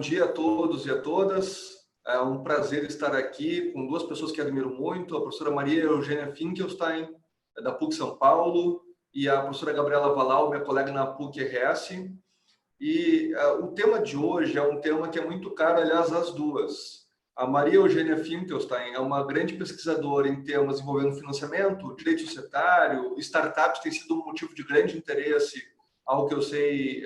dia a todos e a todas. É um prazer estar aqui com duas pessoas que admiro muito, a professora Maria Eugênia Finkelstein, da PUC São Paulo, e a professora Gabriela Valal, minha colega na PUC-RS. E o tema de hoje é um tema que é muito caro, aliás, às duas. A Maria Eugênia Finkelstein é uma grande pesquisadora em temas envolvendo financiamento, direito societário, startups tem sido um motivo de grande interesse, algo que eu sei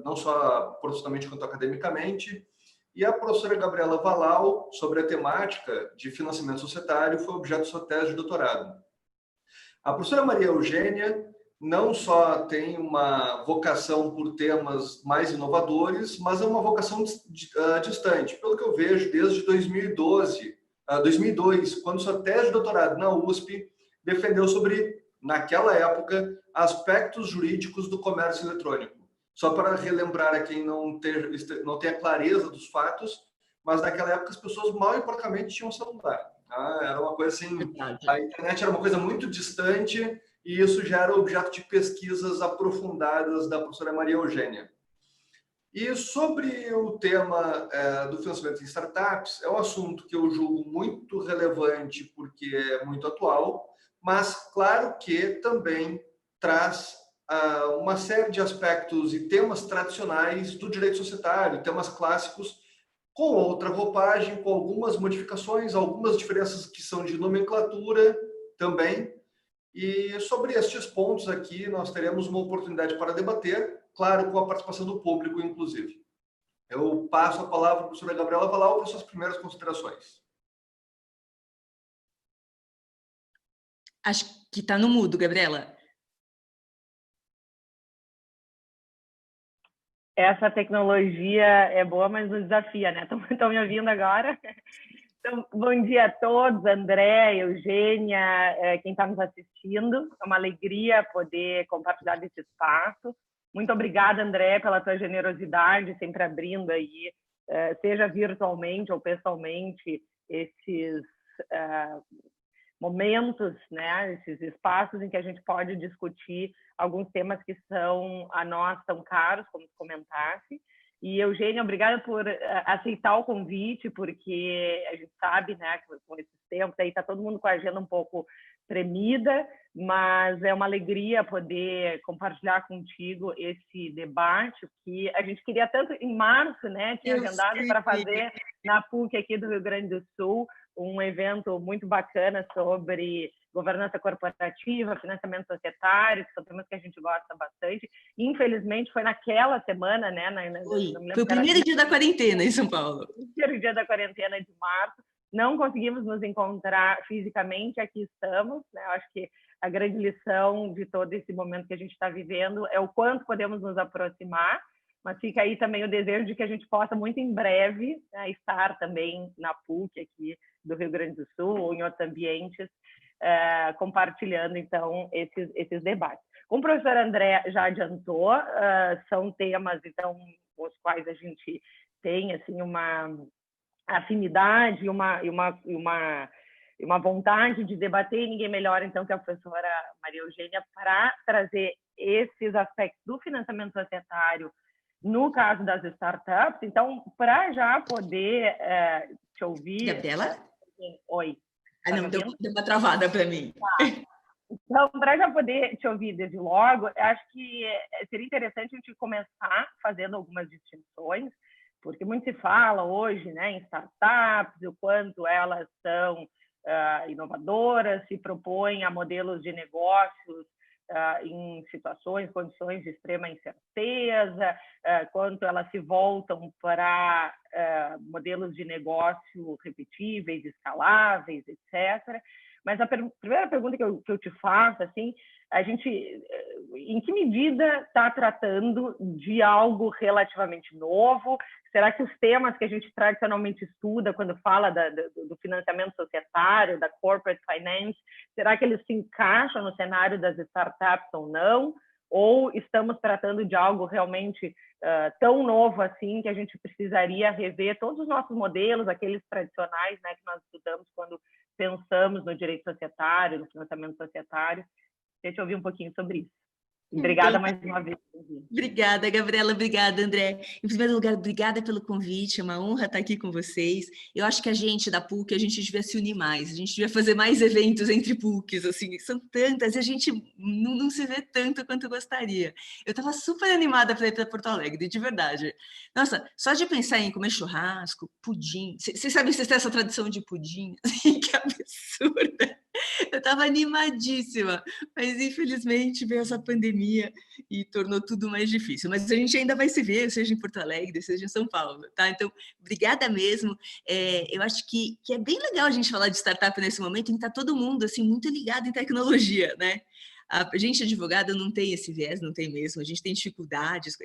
não só profissionalmente quanto academicamente. E a professora Gabriela Valal, sobre a temática de financiamento societário, foi objeto de sua tese de doutorado. A professora Maria Eugênia não só tem uma vocação por temas mais inovadores, mas é uma vocação distante. Pelo que eu vejo, desde 2002, quando sua tese de doutorado na USP defendeu sobre, naquela época, aspectos jurídicos do comércio eletrônico. Só para relembrar a quem não tem a clareza dos fatos, mas naquela época as pessoas mal e porcamente tinham celular. Tá? Era uma coisa assim, a internet era uma coisa muito distante e isso já era objeto de pesquisas aprofundadas da professora Maria Eugênia. E sobre o tema do financiamento em startups, é um assunto que eu julgo muito relevante porque é muito atual, mas claro que também traz uma série de aspectos e temas tradicionais do direito societário, temas clássicos, com outra roupagem, com algumas modificações, algumas diferenças que são de nomenclatura também. E sobre estes pontos aqui, nós teremos uma oportunidade para debater, claro, com a participação do público, inclusive. Eu passo a palavra para a professora Gabriela Valal para suas primeiras considerações. Acho que está no mudo, Gabriela. Essa tecnologia é boa, mas nos desafia, né? Estão me ouvindo agora? Então, bom dia a todos, André, Eugênia, quem está nos assistindo. É uma alegria poder compartilhar desse espaço. Muito obrigada, André, pela tua generosidade, sempre abrindo aí, seja virtualmente ou pessoalmente, esses momentos, né, esses espaços em que a gente pode discutir alguns temas que são a nós tão caros, como tu comentaste. E, Eugênia, obrigada por aceitar o convite, porque a gente sabe, né, que com esses tempos aí está todo mundo com a agenda um pouco tremida, mas é uma alegria poder compartilhar contigo esse debate que a gente queria tanto em março, né, tinha agendado para fazer na PUC aqui do Rio Grande do Sul, um evento muito bacana sobre governança corporativa, financiamento societário, que são temas que a gente gosta bastante. Infelizmente, foi naquela semana, né? Foi o primeiro dia da quarentena em São Paulo. O primeiro dia da quarentena de março. Não conseguimos nos encontrar fisicamente, aqui estamos, né? Eu acho que a grande lição de todo esse momento que a gente está vivendo é o quanto podemos nos aproximar, mas fica aí também o desejo de que a gente possa muito em breve, né, estar também na PUC aqui do Rio Grande do Sul ou em outros ambientes, compartilhando então esses debates. Como o professor André já adiantou, são temas então com os quais a gente tem assim uma afinidade, uma vontade de debater, e ninguém melhor então que a professora Maria Eugênia para trazer esses aspectos do financiamento societário no caso das startups. Então, para já poder te ouvir... Gabriela? Oi. Não, deu uma travada para mim. Tá. Então, para já poder te ouvir desde logo, acho que seria interessante a gente começar fazendo algumas distinções, porque muito se fala hoje, né, em startups, o quanto elas são inovadoras, se propõem a modelos de negócios em situações, condições de extrema incerteza, quanto elas se voltam para modelos de negócio repetíveis, escaláveis, etc. Mas a primeira pergunta que eu te faço, assim, a gente, em que medida está tratando de algo relativamente novo? Será que os temas que a gente tradicionalmente estuda quando fala do financiamento societário, da corporate finance, será que eles se encaixam no cenário das startups ou não? Ou estamos tratando de algo realmente tão novo assim que a gente precisaria rever todos os nossos modelos, aqueles tradicionais, né, que nós estudamos quando pensamos no direito societário, no financiamento societário? Deixa eu ouvir um pouquinho sobre isso. Obrigada Então, mais uma vez. obrigada, Gabriela. Obrigada, André. Em primeiro lugar, obrigada pelo convite. É uma honra estar aqui com vocês. Eu acho que a gente da PUC, a gente devia se unir mais. A gente devia fazer mais eventos entre PUCs, assim. São tantas e a gente não se vê tanto quanto eu gostaria. Eu estava super animada para ir para Porto Alegre, de verdade. Nossa, só de pensar em comer churrasco, pudim. Vocês sabem que vocês têm essa tradição de pudim? Assim, que absurda. Eu estava animadíssima, mas infelizmente veio essa pandemia e tornou tudo mais difícil. Mas a gente ainda vai se ver, seja em Porto Alegre, seja em São Paulo, tá? Então, obrigada mesmo. Eu acho que é bem legal a gente falar de startup nesse momento em que está todo mundo assim, muito ligado em tecnologia, né? A gente, advogada, não tem esse viés, não tem mesmo. A gente tem dificuldades,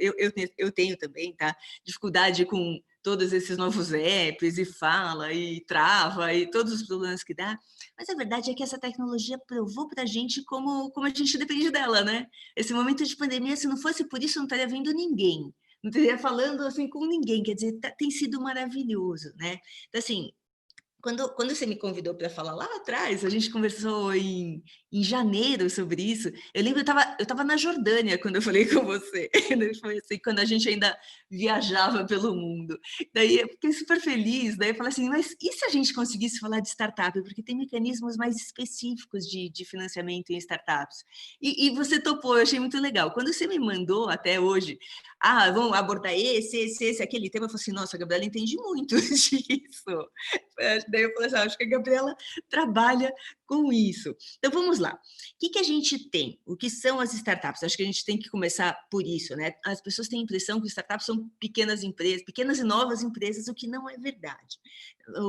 eu tenho também, tá? Dificuldade com todos esses novos apps, e fala, e trava, e todos os problemas que dá. Mas a verdade é que essa tecnologia provou para a gente como a gente depende dela, né? Esse momento de pandemia, se não fosse por isso, não estaria vendo ninguém. Não estaria falando assim com ninguém. Quer dizer, tem sido maravilhoso, né? Então, assim, quando você me convidou para falar lá atrás, a gente conversou em janeiro sobre isso. Eu lembro, eu estava na Jordânia quando eu falei com você. Foi assim, quando a gente ainda viajava pelo mundo. Daí eu fiquei super feliz. Daí eu falei assim, mas e se a gente conseguisse falar de startup? Porque tem mecanismos mais específicos de financiamento em startups. E você topou, eu achei muito legal. Quando você me mandou até hoje, vamos abordar esse, aquele tema, eu falei assim, nossa, a Gabriela entende muito disso. Daí eu falei assim, acho que a Gabriela trabalha com isso. Então, vamos lá. O que a gente tem? O que são as startups? Acho que a gente tem que começar por isso, né? As pessoas têm a impressão que startups são pequenas empresas, pequenas e novas empresas, o que não é verdade.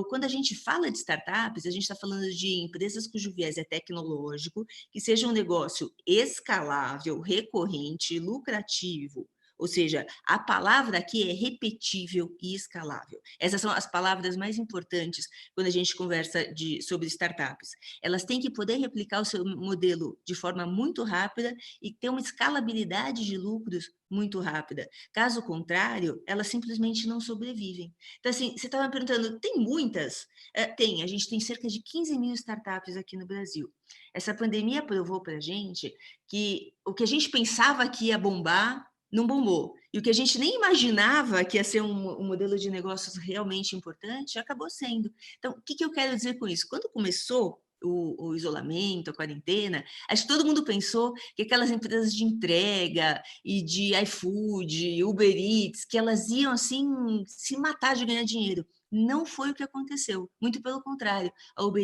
Quando a gente fala de startups, a gente está falando de empresas cujo viés é tecnológico, que seja um negócio escalável, recorrente, lucrativo. Ou seja, a palavra aqui é repetível e escalável. Essas são as palavras mais importantes quando a gente conversa sobre startups. Elas têm que poder replicar o seu modelo de forma muito rápida e ter uma escalabilidade de lucros muito rápida. Caso contrário, elas simplesmente não sobrevivem. Então, assim, você estava me perguntando, tem muitas? Tem, a gente tem cerca de 15 mil startups aqui no Brasil. Essa pandemia provou para a gente que o que a gente pensava que ia bombar, não bombou. E o que a gente nem imaginava que ia ser um modelo de negócios realmente importante, acabou sendo. Então, o que eu quero dizer com isso? Quando começou o isolamento, a quarentena, acho que todo mundo pensou que aquelas empresas de entrega e de iFood, Uber Eats, que elas iam, assim, se matar de ganhar dinheiro. Não foi o que aconteceu. Muito pelo contrário. A Uber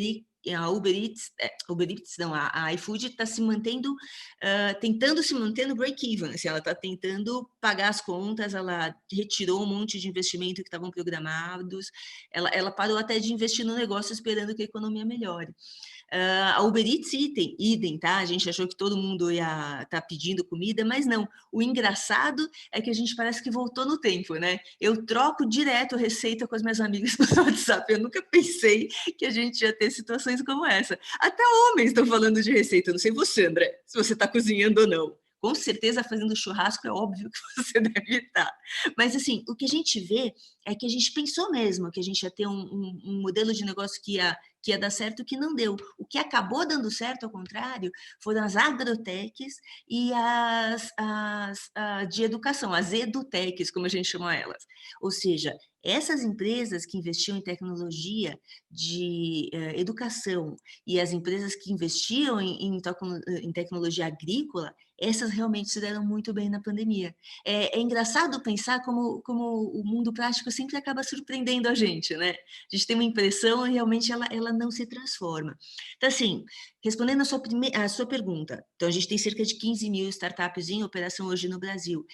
Eats, não, a iFood está se mantendo, tentando se manter no break-even, assim, ela está tentando pagar as contas, ela retirou um monte de investimento que estavam programados, ela parou até de investir no negócio esperando que a economia melhore. A Uber Eats, idem, tá? A gente achou que todo mundo ia estar pedindo comida, mas não. O engraçado é que a gente parece que voltou no tempo, né? Eu troco direto receita com as minhas amigas pelo WhatsApp. Eu nunca pensei que a gente ia ter situações como essa. Até homens estão falando de receita. Eu não sei você, André, se você está cozinhando ou não. Com certeza, fazendo churrasco, é óbvio que você deve estar. Mas, assim, o que a gente vê é que a gente pensou mesmo que a gente ia ter um modelo de negócio que ia dar certo, que não deu. O que acabou dando certo, ao contrário, foram as agrotechs e as de educação, as edutechs, como a gente chama elas. Ou seja, essas empresas que investiam em tecnologia de educação e as empresas que investiam em tecnologia agrícola, essas realmente se deram muito bem na pandemia. É engraçado pensar como o mundo prático sempre acaba surpreendendo a gente, né? A gente tem uma impressão e realmente ela não se transforma. Então, assim, respondendo a sua pergunta, então a gente tem cerca de 15 mil startups em operação hoje no Brasil.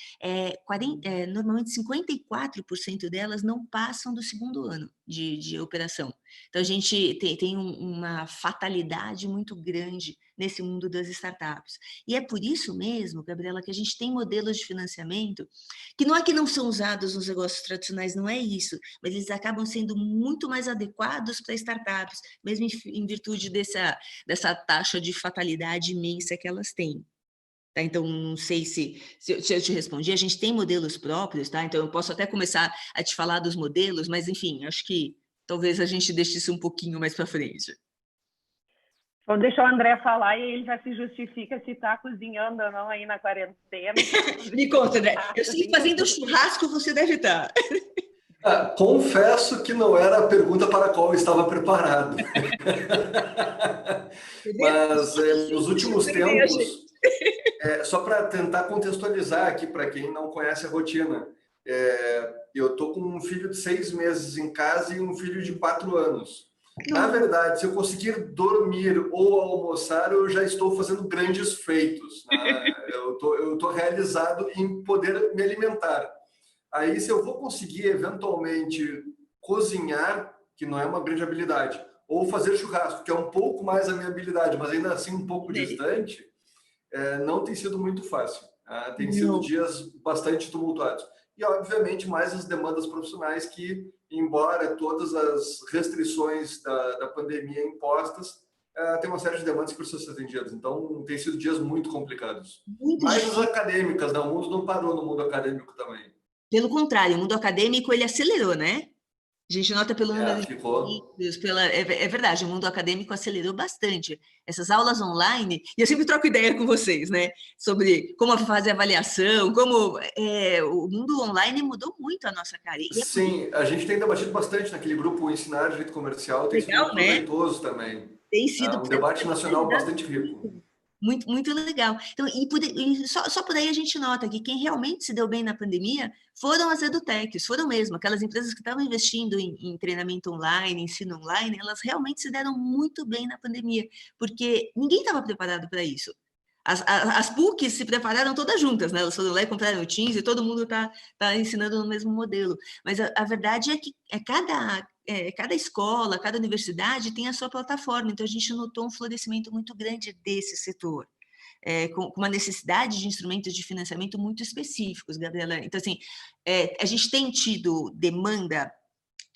Normalmente 54% delas não passam do segundo ano de operação. Então, a gente tem uma fatalidade muito grande nesse mundo das startups. E é por isso mesmo, Gabriela, que a gente tem modelos de financiamento que não é que não são usados nos negócios tradicionais, não é isso, mas eles acabam sendo muito mais adequados para startups, mesmo em virtude dessa taxa de fatalidade imensa que elas têm. Tá, então, não sei se eu te respondi, a gente tem modelos próprios, tá? Então, eu posso até começar a te falar dos modelos, mas, enfim, acho que talvez a gente deixe isso um pouquinho mais para frente. Vamos deixar o André falar e ele já se justifica se está cozinhando ou não aí na quarentena. Me conta, André. Eu sei que fazendo churrasco você deve estar. Confesso que não era a pergunta para a qual eu estava preparado. Mas nos últimos tempos, só para tentar contextualizar aqui para quem não conhece a rotina, eu estou com um filho de 6 meses em casa e um filho de 4 anos. Na verdade, se eu conseguir dormir ou almoçar, eu já estou fazendo grandes feitos, né? Eu estou realizado em poder me alimentar. Aí, se eu vou conseguir eventualmente cozinhar, que não é uma grande habilidade, ou fazer churrasco, que é um pouco mais a minha habilidade, mas ainda assim um pouco distante, não tem sido muito fácil. Tem sido dias bastante tumultuados. E, obviamente, mais as demandas profissionais que, embora todas as restrições da pandemia impostas, tem uma série de demandas que precisam ser atendidas. Então, tem sido dias muito complicados. Mais as acadêmicas, né? O mundo não parou no mundo acadêmico também. Pelo contrário, o mundo acadêmico ele acelerou, né? A gente nota pelo número de vídeos, é verdade, o mundo acadêmico acelerou bastante. Essas aulas online, e eu sempre troco ideia com vocês, né? Sobre como fazer avaliação, como o mundo online mudou muito a nossa cara. Sim, a gente tem debatido bastante naquele grupo Ensinar Direito Comercial, tem sido muito proveitoso também. Tem sido um debate nacional bastante rico. Muito, muito legal. Então, só por aí a gente nota que quem realmente se deu bem na pandemia foram as edutechs, foram mesmo, aquelas empresas que estavam investindo em treinamento online, ensino online, elas realmente se deram muito bem na pandemia, porque ninguém estava preparado para isso. As PUCs se prepararam todas juntas, né? Elas foram lá e compraram o Teams e todo mundo está ensinando no mesmo modelo. Mas a verdade é que cada escola, cada universidade tem a sua plataforma, então a gente notou um florescimento muito grande desse setor, com uma necessidade de instrumentos de financiamento muito específicos, Gabriela. Então, assim, a gente tem tido demanda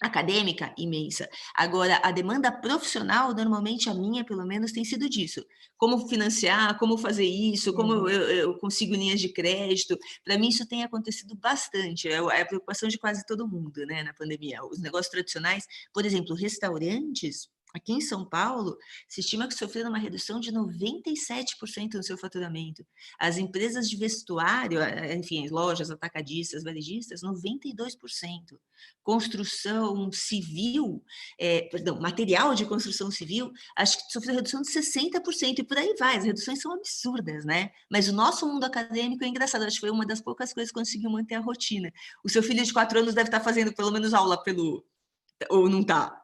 acadêmica imensa. Agora, a demanda profissional, normalmente a minha, pelo menos, tem sido disso. Como financiar, como fazer isso, como eu consigo linhas de crédito. Para mim, isso tem acontecido bastante. É a preocupação de quase todo mundo, né, na pandemia. Os negócios tradicionais, por exemplo, restaurantes, aqui em São Paulo, se estima que sofreram uma redução de 97% no seu faturamento. As empresas de vestuário, enfim, lojas, atacadistas, varejistas, 92%. Construção civil, material de construção civil, acho que sofreu redução de 60%, e por aí vai, as reduções são absurdas, né? Mas o nosso mundo acadêmico é engraçado, acho que foi uma das poucas coisas que conseguiu manter a rotina. O seu filho de 4 anos deve estar fazendo pelo menos aula ou não está?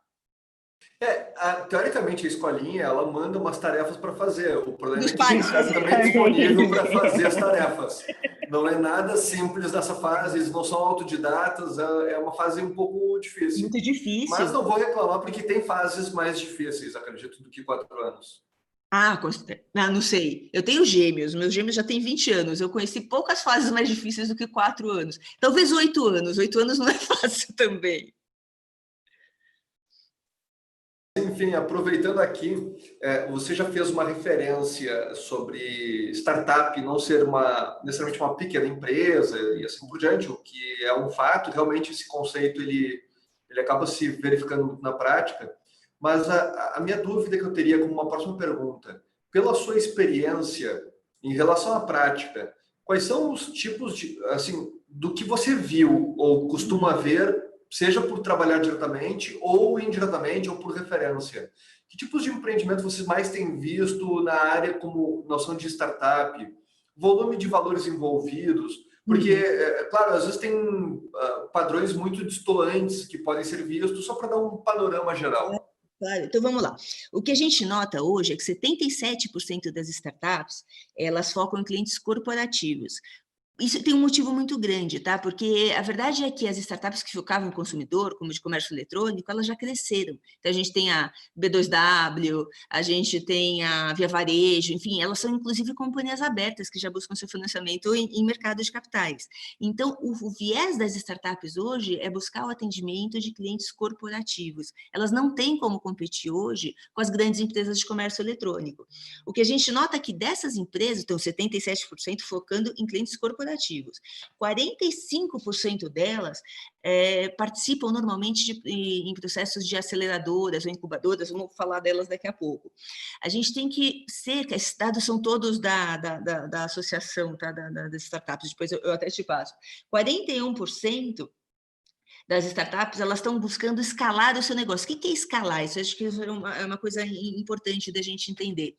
Teoricamente, a escolinha, ela manda umas tarefas para fazer. O problema Dos é que pais. tem casa também disponível para fazer as tarefas. Não é nada simples nessa fase, eles não são autodidatas, é uma fase um pouco difícil. Muito difícil. Mas não vou reclamar, porque tem fases mais difíceis, acredito, do que 4 anos. Não sei. Eu tenho gêmeos, meus gêmeos já têm 20 anos. Eu conheci poucas fases mais difíceis do que 4 anos. Talvez 8 anos. 8 anos não é fácil também. Enfim, aproveitando aqui, você já fez uma referência sobre startup não ser necessariamente uma pequena empresa e assim por diante, o que é um fato. Realmente esse conceito ele acaba se verificando na prática. Mas a minha dúvida que eu teria como uma próxima pergunta, pela sua experiência em relação à prática, quais são os tipos do que você viu ou costuma ver, seja por trabalhar diretamente ou indiretamente ou por referência? Que tipos de empreendimento vocês mais têm visto na área como noção de startup, volume de valores envolvidos? Porque, claro, às vezes tem padrões muito distantes que podem ser vistos, só para dar um panorama geral. Claro, então vamos lá. O que a gente nota hoje é que 77% das startups, elas focam em clientes corporativos. Isso tem um motivo muito grande, tá? Porque a verdade é que as startups que focavam no consumidor, como de comércio eletrônico, elas já cresceram. Então, a gente tem a B2W, a gente tem a Via Varejo, enfim, elas são inclusive companhias abertas que já buscam seu financiamento em mercado de capitais. Então, o viés das startups hoje é buscar o atendimento de clientes corporativos. Elas não têm como competir hoje com as grandes empresas de comércio eletrônico. O que a gente nota é que dessas empresas, então 77% focando em clientes corporativos, 45% delas participam normalmente em processos de aceleradoras ou incubadoras, vamos falar delas daqui a pouco. A gente tem que ser, esses dados são todos da associação, tá? Das startups, depois eu até te passo. 41% das startups, elas estão buscando escalar o seu negócio. O que é escalar? Isso acho que é uma coisa importante da gente entender.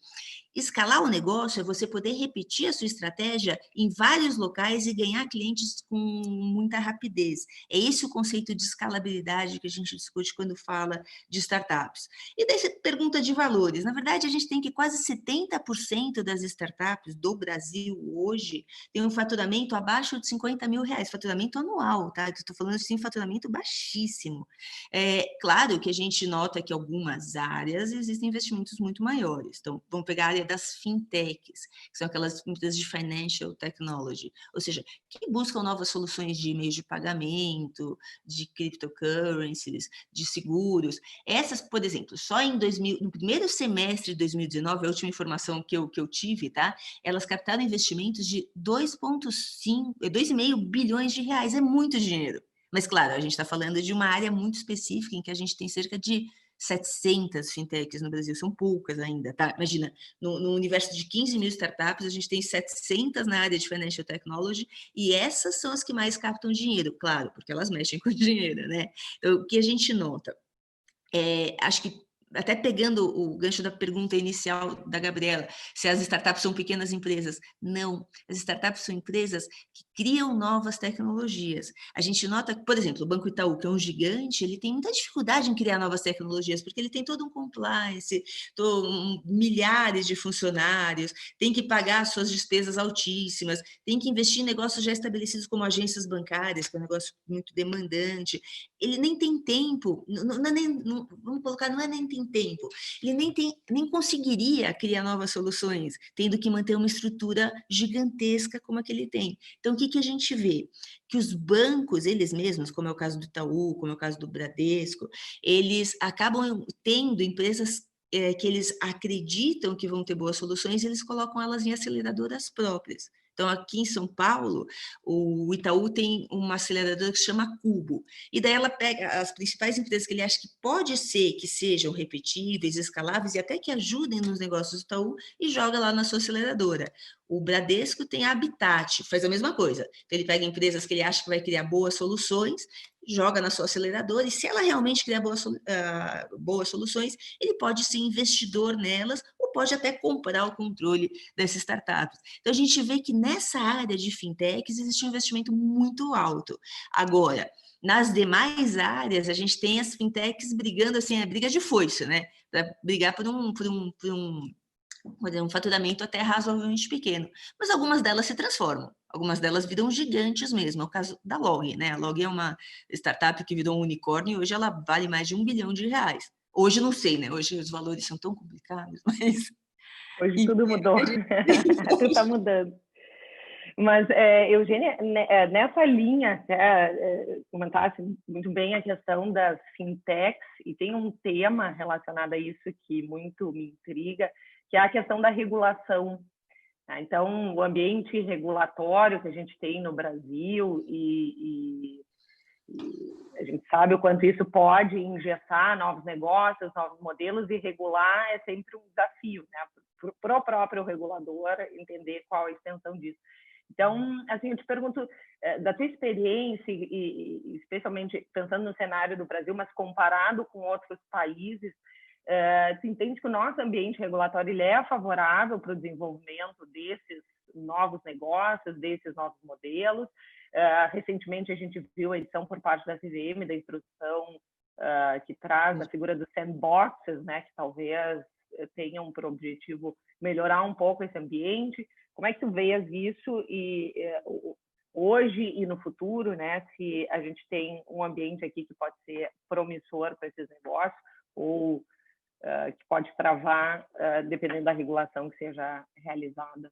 Escalar o negócio é você poder repetir a sua estratégia em vários locais e ganhar clientes com muita rapidez. É esse o conceito de escalabilidade que a gente discute quando fala de startups. E daí você pergunta de valores. Na verdade, a gente tem que quase 70% das startups do Brasil hoje tem um faturamento abaixo de 50 mil reais, faturamento anual, tá? Estou falando assim, faturamento baixíssimo. É claro que a gente nota que algumas áreas existem investimentos muito maiores. Então, vamos pegar a área das fintechs, que são aquelas empresas de financial technology, ou seja, que buscam novas soluções de meios de pagamento, de cryptocurrencies, de seguros. Essas, por exemplo, só no primeiro semestre de 2019, a última informação que eu tive, tá? Elas captaram investimentos de 2,5 bilhões de reais, é muito dinheiro. Mas, claro, a gente está falando de uma área muito específica em que a gente tem cerca de 700 fintechs no Brasil, são poucas ainda, tá? Imagina, no universo de 15 mil startups, a gente tem 700 na área de financial technology e essas são as que mais captam dinheiro, claro, porque elas mexem com dinheiro, né? Então, o que a gente nota? Acho que até pegando o gancho da pergunta inicial da Gabriela, se as startups são pequenas empresas. Não, as startups são empresas que criam novas tecnologias. A gente nota que, por exemplo, o Banco Itaú, que é um gigante, ele tem muita dificuldade em criar novas tecnologias, porque ele tem todo um compliance, milhares de funcionários, tem que pagar suas despesas altíssimas, tem que investir em negócios já estabelecidos como agências bancárias, que é um negócio muito demandante. Ele nem tem tempo, vamos colocar, não é nem tem tempo, ele nem conseguiria criar novas soluções, tendo que manter uma estrutura gigantesca como a que ele tem. Então, o que a gente vê? Que os bancos, eles mesmos, como é o caso do Itaú, como é o caso do Bradesco, eles acabam tendo empresas que eles acreditam que vão ter boas soluções e eles colocam elas em aceleradoras próprias. Então, aqui em São Paulo, o Itaú tem uma aceleradora que se chama Cubo. E daí ela pega as principais empresas que ele acha que pode ser que sejam repetíveis, escaláveis e até que ajudem nos negócios do Itaú e joga lá na sua aceleradora. O Bradesco tem a Habitat, faz a mesma coisa. Então, ele pega empresas que ele acha que vai criar boas soluções, joga na sua aceleradora e se ela realmente criar boas soluções, ele pode ser investidor nelas ou pode até comprar o controle dessas startups. Então, a gente vê que nessa área de fintechs existe um investimento muito alto. Agora, nas demais áreas, a gente tem as fintechs brigando, assim, a briga de foice, né? Para brigar por um faturamento até razoavelmente pequeno. Mas algumas delas se transformam, algumas delas viram gigantes mesmo. É o caso da Log, né? A Log é uma startup que virou um unicórnio e hoje ela vale mais de R$1 bilhão. Hoje não sei, né? Hoje os valores são tão complicados, mas... Hoje tudo mudou, tudo está mudando. Mas, Eugênia, nessa linha, comentasse muito bem a questão das fintechs, e tem um tema relacionado a isso que muito me intriga, que é a questão da regulação. Então, o ambiente regulatório que a gente tem no Brasil, e a gente sabe o quanto isso pode engessar novos negócios, novos modelos, e regular é sempre um desafio, né? Para o próprio regulador entender qual a extensão disso. Então, assim, eu te pergunto, da tua experiência, e especialmente pensando no cenário do Brasil, mas comparado com outros países, tu entende que o nosso ambiente regulatório ele é favorável para o desenvolvimento desses novos negócios, desses novos modelos? Recentemente, a gente viu a edição por parte da CVM da instrução que traz a figura dos sandboxes, né, que talvez tenham por objetivo melhorar um pouco esse ambiente. Como é que tu vês isso e hoje e no futuro, né? Se a gente tem um ambiente aqui que pode ser promissor para esses negócios ou que pode travar dependendo da regulação que seja realizada.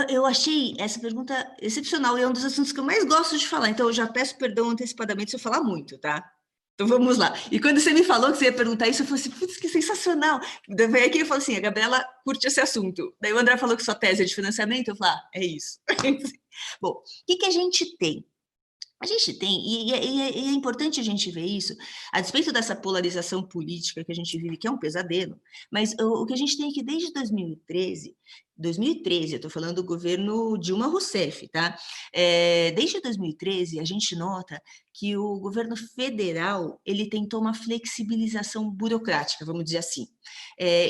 Eu achei essa pergunta excepcional e é um dos assuntos que eu mais gosto de falar. Então, eu já peço perdão antecipadamente se eu falar muito, tá? Então, vamos lá. E quando você me falou que você ia perguntar isso, eu falei assim, putz, que sensacional. Daí veio aqui e falou assim, a Gabriela curte esse assunto. Daí o André falou que sua tese é de financiamento, eu falei, é isso. Bom, o que a gente tem? A gente tem, e é importante a gente ver isso, a despeito dessa polarização política que a gente vive, que é um pesadelo, mas o que a gente tem aqui desde 2013, eu estou falando do governo Dilma Rousseff, tá? Desde 2013, a gente nota que o governo federal, ele tentou uma flexibilização burocrática, vamos dizer assim.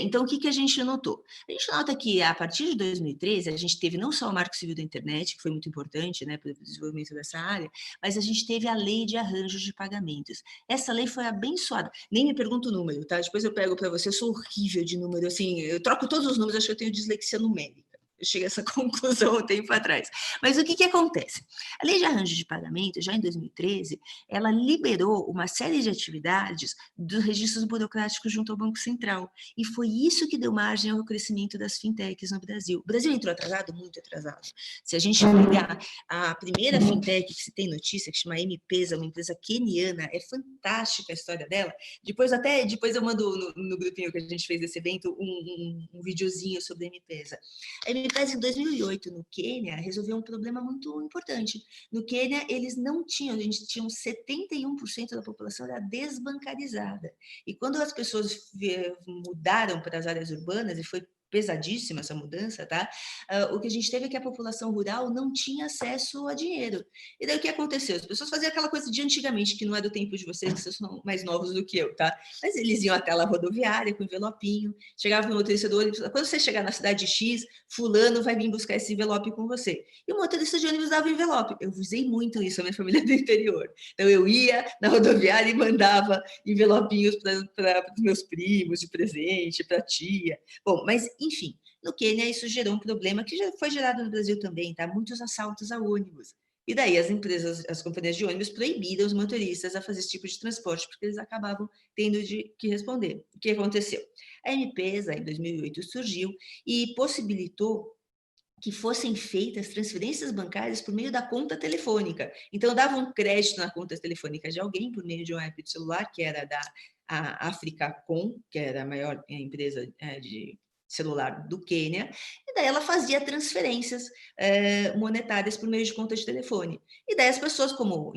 Então, o que a gente notou? A gente nota que, a partir de 2013, a gente teve não só o Marco Civil da Internet, que foi muito importante, né, para o desenvolvimento dessa área, mas a gente teve a lei de arranjos de pagamentos. Essa lei foi abençoada. Nem me pergunta o número, tá? Depois eu pego para você, eu sou horrível de número, assim, eu troco todos os números, acho que eu tenho dislexia numérica. Eu cheguei a essa conclusão um tempo atrás. Mas o que acontece? A lei de arranjo de pagamento, já em 2013, ela liberou uma série de atividades dos registros burocráticos junto ao Banco Central. E foi isso que deu margem ao crescimento das fintechs no Brasil. O Brasil entrou atrasado? Muito atrasado. Se a gente pegar a primeira fintech que se tem notícia, que chama M-Pesa, uma empresa queniana, é fantástica a história dela. Depois eu mando no grupinho que a gente fez desse evento um videozinho sobre a M-Pesa. A M-Pesa, em 2008, no Quênia, resolveu um problema muito importante. No Quênia, eles não tinham, a gente tinha 71% da população era desbancarizada. E quando as pessoas mudaram para as áreas urbanas, e foi pesadíssima essa mudança, tá? O que a gente teve é que a população rural não tinha acesso a dinheiro. E daí o que aconteceu? As pessoas faziam aquela coisa de antigamente, que não é do tempo de vocês, que vocês são mais novos do que eu, tá? Mas eles iam até a rodoviária com envelopinho, chegava no motorista do ônibus, quando você chegar na cidade X, fulano vai vir buscar esse envelope com você. E o motorista de ônibus dava o envelope. Eu usei muito isso, a minha família do interior. Então eu ia na rodoviária e mandava envelopinhos para os meus primos de presente, para a tia. Bom, mas enfim, no Quênia isso gerou um problema que já foi gerado no Brasil também, tá? Muitos assaltos a ônibus. E daí as companhias de ônibus proibiram os motoristas a fazer esse tipo de transporte, porque eles acabavam tendo que responder. O que aconteceu? A M-Pesa, em 2008, surgiu e possibilitou que fossem feitas transferências bancárias por meio da conta telefônica. Então, dava um crédito na conta telefônica de alguém por meio de um app de celular, que era da Africacom, que era a maior empresa de celular do Quênia, e daí ela fazia transferências monetárias por meio de conta de telefone. E daí as pessoas, como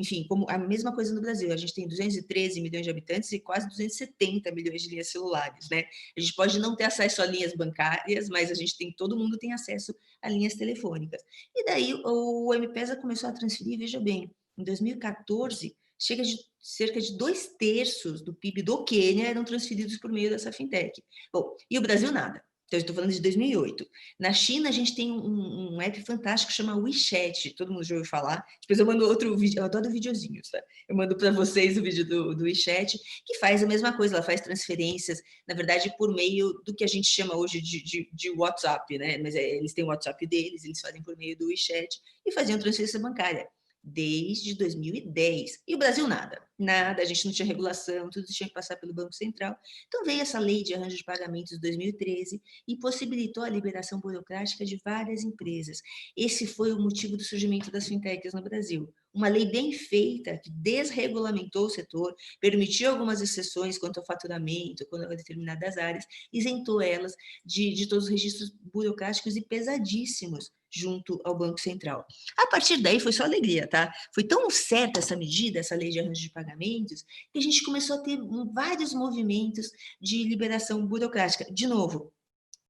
a mesma coisa no Brasil, a gente tem 213 milhões de habitantes e quase 270 milhões de linhas celulares, né? A gente pode não ter acesso a linhas bancárias, mas todo mundo tem acesso a linhas telefônicas. E daí o M-Pesa começou a transferir, veja bem, em 2014, chega de cerca de 2/3 do PIB do Quênia eram transferidos por meio dessa fintech. Bom, e o Brasil nada. Então, eu estou falando de 2008. Na China, a gente tem um app fantástico que chama WeChat, todo mundo já ouviu falar. Depois eu mando outro vídeo, eu adoro videozinhos, tá? Eu mando para vocês o vídeo do WeChat, que faz a mesma coisa, ela faz transferências, na verdade, por meio do que a gente chama hoje de WhatsApp, né? Mas eles têm o WhatsApp deles, eles fazem por meio do WeChat e faziam transferência bancária desde 2010. E o Brasil nada, a gente não tinha regulação, tudo tinha que passar pelo Banco Central. Então veio essa lei de arranjo de pagamentos de 2013 e possibilitou a liberação burocrática de várias empresas. Esse foi o motivo do surgimento das fintechs no Brasil. Uma lei bem feita, que desregulamentou o setor, permitiu algumas exceções quanto ao faturamento, quanto a determinadas áreas, isentou elas de todos os registros burocráticos e pesadíssimos junto ao Banco Central. A partir daí foi só alegria, tá? Foi tão certa essa medida, essa lei de arranjo de pagamentos, que a gente começou a ter vários movimentos de liberação burocrática. De novo,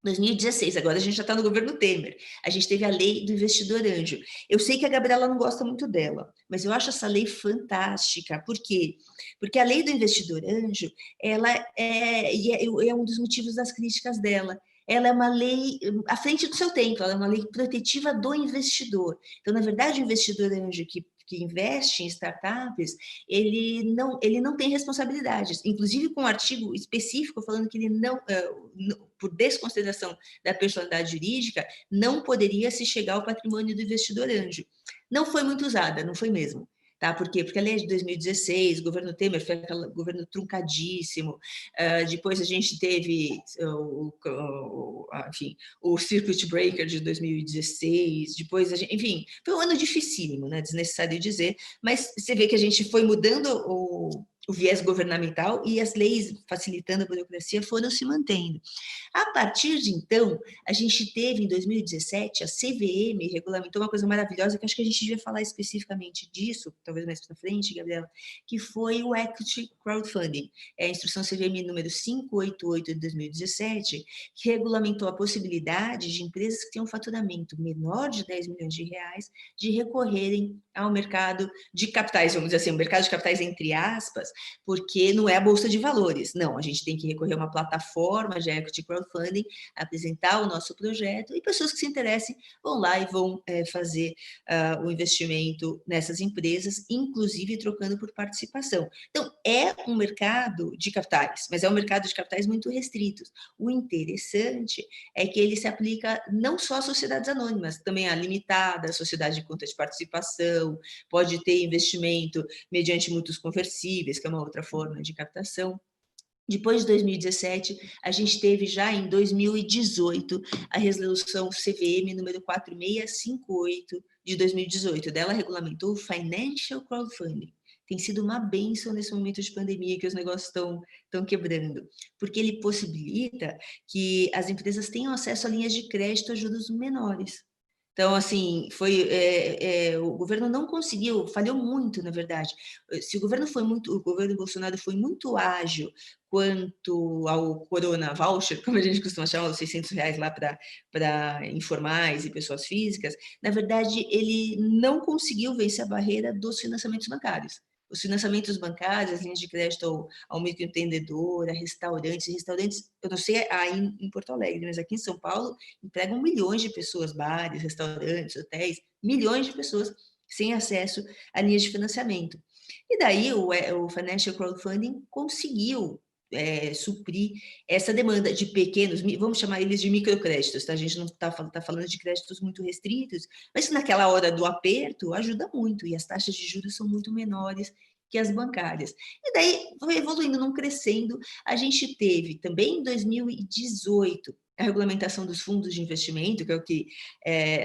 2016, agora a gente já está no governo Temer. A gente teve a lei do investidor anjo. Eu sei que a Gabriela não gosta muito dela, mas eu acho essa lei fantástica. Por quê? Porque a lei do investidor anjo, ela é um dos motivos das críticas dela. Ela é uma lei à frente do seu tempo, ela é uma lei protetiva do investidor. Então, na verdade, o investidor anjo que investe em startups, ele não tem responsabilidades, inclusive com um artigo específico falando que ele não, por desconsideração da personalidade jurídica, não poderia se chegar ao patrimônio do investidor anjo. Não foi muito usada, não foi mesmo. Tá? Por quê? Porque a lei de 2016, o governo Temer foi aquele governo truncadíssimo, depois a gente teve o Circuit Breaker de 2016, depois foi um ano dificílimo, né? Desnecessário dizer, mas você vê que a gente foi mudando o viés governamental e as leis facilitando a burocracia foram se mantendo. A partir de então, a gente teve em 2017, a CVM regulamentou uma coisa maravilhosa, que acho que a gente devia falar especificamente disso, talvez mais para frente, Gabriela, que foi o Equity Crowdfunding, a instrução CVM número 588 de 2017, que regulamentou a possibilidade de empresas que têm um faturamento menor de 10 milhões de reais de recorrerem ao mercado de capitais, vamos dizer assim, o mercado de capitais entre aspas, porque não é a bolsa de valores, não, a gente tem que recorrer a uma plataforma de equity crowdfunding, apresentar o nosso projeto e pessoas que se interessem vão lá e vão fazer o investimento nessas empresas, inclusive trocando por participação. Então, é um mercado de capitais, mas é um mercado de capitais muito restritos. O interessante é que ele se aplica não só às sociedades anônimas, também à limitada, à sociedade de conta de participação, pode ter investimento mediante mútuos conversíveis, que é uma outra forma de captação. Depois de 2017, a gente teve já em 2018 a resolução CVM número 4658 de 2018. Dela regulamentou o Financial Crowdfunding. Tem sido uma bênção nesse momento de pandemia que os negócios estão quebrando, porque ele possibilita que as empresas tenham acesso a linhas de crédito a juros menores. Então, assim, o governo não conseguiu, falhou muito, na verdade. Se o governo Bolsonaro foi muito ágil quanto ao Corona Voucher, como a gente costuma chamar, os R$600 lá para informais e pessoas físicas, na verdade, ele não conseguiu vencer a barreira dos financiamentos bancários. Os financiamentos bancários, as linhas de crédito ao microempreendedor, a restaurantes, eu não sei aí em Porto Alegre, mas aqui em São Paulo empregam milhões de pessoas, bares, restaurantes, hotéis, milhões de pessoas sem acesso a linhas de financiamento. E daí o Financial Crowdfunding conseguiu suprir essa demanda de pequenos, vamos chamar eles de microcréditos, tá? A gente não está falando de créditos muito restritos, mas que naquela hora do aperto ajuda muito, e as taxas de juros são muito menores que as bancárias. E daí, foi evoluindo, não crescendo, a gente teve também em 2018 a regulamentação dos fundos de investimento, que é o que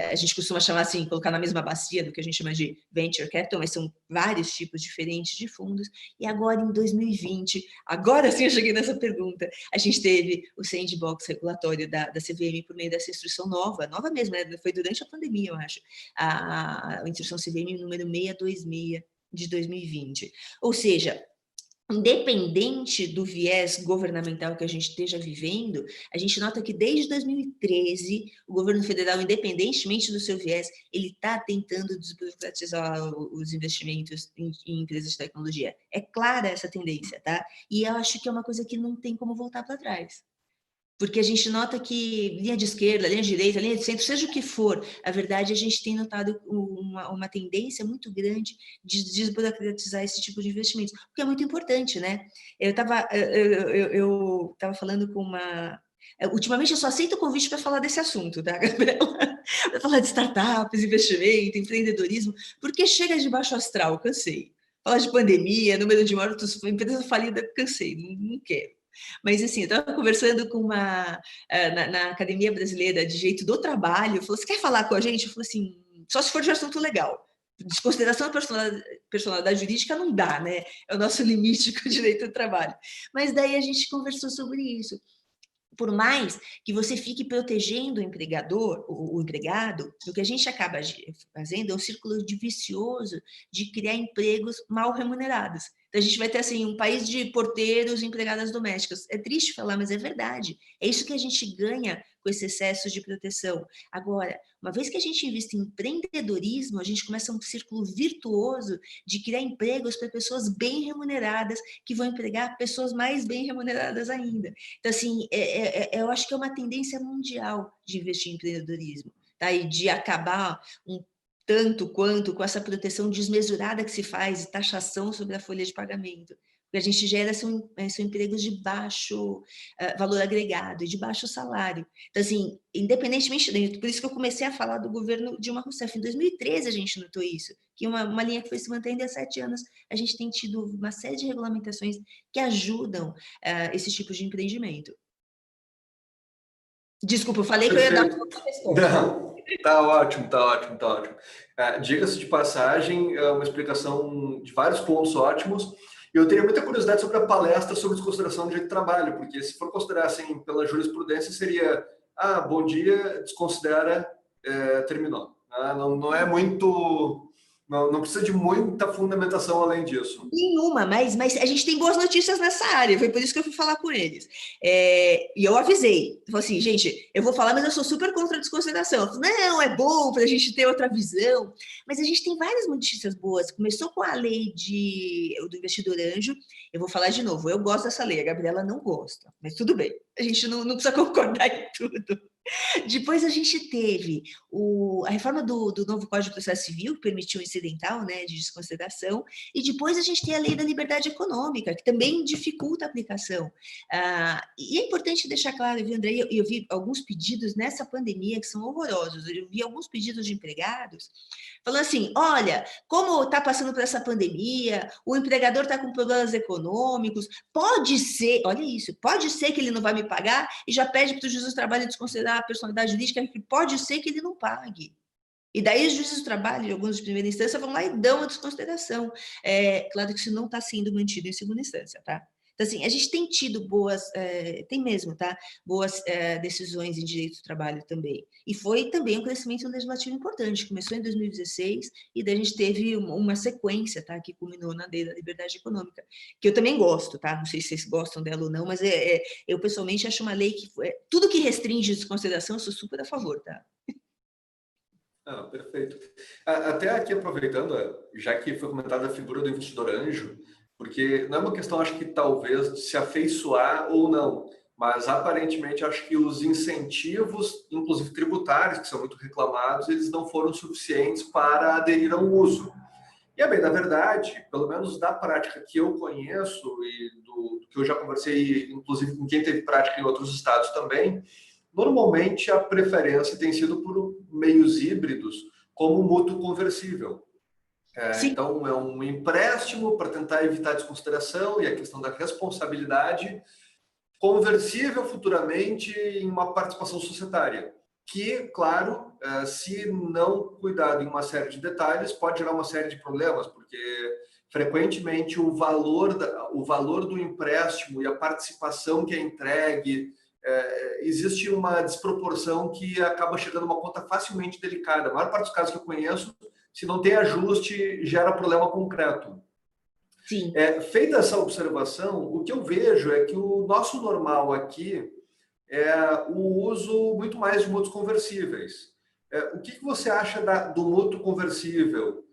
a gente costuma chamar assim, colocar na mesma bacia do que a gente chama de venture capital, mas são vários tipos diferentes de fundos. E agora, em 2020, agora sim eu cheguei nessa pergunta, a gente teve o sandbox regulatório da CVM por meio dessa instrução nova mesmo, né? Foi durante a pandemia, eu acho, a instrução CVM número 626 de 2020. Ou seja, independente do viés governamental que a gente esteja vivendo, a gente nota que desde 2013, o governo federal, independentemente do seu viés, ele está tentando desburocratizar os investimentos em empresas de tecnologia. É clara essa tendência, tá? E eu acho que é uma coisa que não tem como voltar para trás. Porque a gente nota que linha de esquerda, linha de direita, linha de centro, seja o que for, a verdade, a gente tem notado uma tendência muito grande de desburocratizar esse tipo de investimento, porque é muito importante, né? Eu estava falando com uma... Ultimamente eu só aceito o convite para falar desse assunto, tá, Gabriela? Para falar de startups, investimento, empreendedorismo, porque chega de baixo astral, cansei. Falar de pandemia, número de mortos, empresa falida, cansei, não quero. Mas, assim, eu estava conversando com uma... na Academia Brasileira de Direito do Trabalho, falou, você quer falar com a gente? Eu falei assim, só se for de assunto legal. Desconsideração da personalidade jurídica não dá, né? É o nosso limite com o direito do trabalho. Mas daí a gente conversou sobre isso. Por mais que você fique protegendo o empregador, o empregado, o que a gente acaba fazendo é um círculo vicioso de criar empregos mal remunerados. Então, a gente vai ter assim, um país de porteiros e empregadas domésticas. É triste falar, mas é verdade. É isso que a gente ganha com esse excesso de proteção. Agora, uma vez que a gente investe em empreendedorismo, a gente começa um círculo virtuoso de criar empregos para pessoas bem remuneradas, que vão empregar pessoas mais bem remuneradas ainda. Então, assim, eu acho que é uma tendência mundial de investir em empreendedorismo, tá? E de acabar tanto quanto com essa proteção desmesurada que se faz e taxação sobre a folha de pagamento. O que a gente gera são empregos de baixo valor agregado e de baixo salário. Então, assim, independentemente, por isso que eu comecei a falar do governo Dilma Rousseff. Em 2013 a gente notou isso, que uma linha que foi se mantendo há 7 anos, a gente tem tido uma série de regulamentações que ajudam esse tipo de empreendimento. Desculpa, eu falei que eu ia dar uma resposta. Não, tá ótimo. Diga-se de passagem, é uma explicação de vários pontos ótimos, Eu teria muita curiosidade sobre a palestra sobre desconsideração do direito do trabalho, porque se for considerar assim pela jurisprudência, seria, bom dia, desconsidera, terminou. Não é muito, não precisa de muita fundamentação além disso. Nenhuma, mas a gente tem boas notícias nessa área, foi por isso que eu fui falar com eles. E eu avisei, falei assim, gente, eu vou falar, mas eu sou super contra a desconsideração. Eu falei, não, é bom para a gente ter outra visão, mas a gente tem várias notícias boas. Começou com a lei do investidor anjo, eu vou falar de novo, eu gosto dessa lei, a Gabriela não gosta, mas tudo bem, a gente não precisa concordar em tudo. Depois a gente teve a reforma do novo Código de Processo Civil, que permitiu o incidental, né, de desconsideração, e depois a gente tem a lei da liberdade econômica, que também dificulta a aplicação. E é importante deixar claro, viu, André, eu vi alguns pedidos nessa pandemia que são horrorosos, eu vi alguns pedidos de empregados falando assim, olha, como está passando por essa pandemia, o empregador está com problemas econômicos, pode ser, olha isso, pode ser que ele não vai me pagar e já pede para o juiz do trabalho desconsiderar a personalidade jurídica, que pode ser que ele não pague. E daí os juízes do trabalho, alguns de primeira instância, vão lá e dão a desconsideração. Claro que isso não está sendo mantido em segunda instância, tá? Então, assim, a gente tem tido tem mesmo, tá? Boas decisões em direito do trabalho também. E foi também um crescimento legislativo importante. Começou em 2016 e daí a gente teve uma sequência, tá? Que culminou na lei da liberdade econômica, que eu também gosto, tá? Não sei se vocês gostam dela ou não, mas eu pessoalmente acho uma lei que tudo que restringe desconsideração, eu sou super a favor, tá? Perfeito. Até aqui aproveitando, já que foi comentada a figura do investidor anjo, porque não é uma questão, acho que talvez, de se afeiçoar ou não, mas aparentemente acho que os incentivos, inclusive tributários, que são muito reclamados, eles não foram suficientes para aderir ao uso. E bem, na verdade, pelo menos da prática que eu conheço e do que eu já conversei, inclusive com quem teve prática em outros estados também, normalmente a preferência tem sido por meios híbridos, como o mútuo conversível. Então, é um empréstimo para tentar evitar a desconsideração e a questão da responsabilidade, conversível futuramente em uma participação societária, que, claro, se não cuidado em uma série de detalhes, pode gerar uma série de problemas, porque frequentemente o valor do empréstimo e a participação que é entregue, existe uma desproporção que acaba chegando a uma conta facilmente delicada. A maior parte dos casos que eu conheço, se não tem ajuste, gera problema concreto. Sim. Feita essa observação, o que eu vejo é que o nosso normal aqui é o uso muito mais de mútuos conversíveis. O que você acha do mútuo conversível?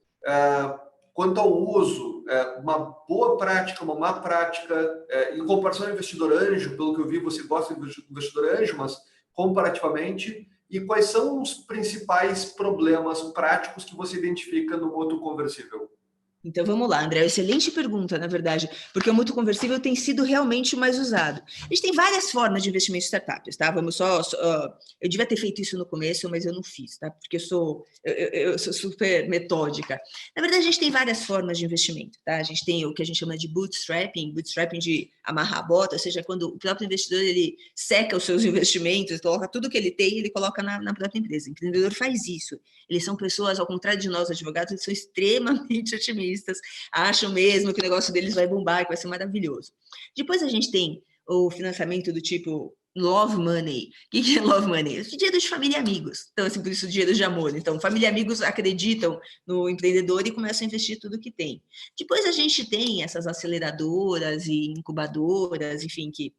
Quanto ao uso, uma boa prática, uma má prática, em comparação ao investidor anjo, pelo que eu vi, você gosta do investidor anjo, mas comparativamente, e quais são os principais problemas práticos que você identifica no mútuo conversível? Então, vamos lá, André, excelente pergunta, na verdade, porque o mútuo conversível tem sido realmente o mais usado. A gente tem várias formas de investimento em startups, tá? Vamos eu devia ter feito isso no começo, mas eu não fiz, tá? Porque eu sou super metódica. Na verdade, a gente tem várias formas de investimento, tá? A gente tem o que a gente chama de bootstrapping de amarrar a bota, ou seja, quando o próprio investidor, ele seca os seus investimentos, coloca tudo que ele tem, ele coloca na própria empresa. O empreendedor faz isso. Eles são pessoas, ao contrário de nós, advogados, eles são extremamente otimistas, acham mesmo que o negócio deles vai bombar, que vai ser maravilhoso. Depois a gente tem o financiamento do tipo love money. O que é love money? Dinheiro de família e amigos. Então, assim, por isso dinheiro de amor. Então, família e amigos acreditam no empreendedor e começam a investir tudo que tem. Depois a gente tem essas aceleradoras e incubadoras, enfim, que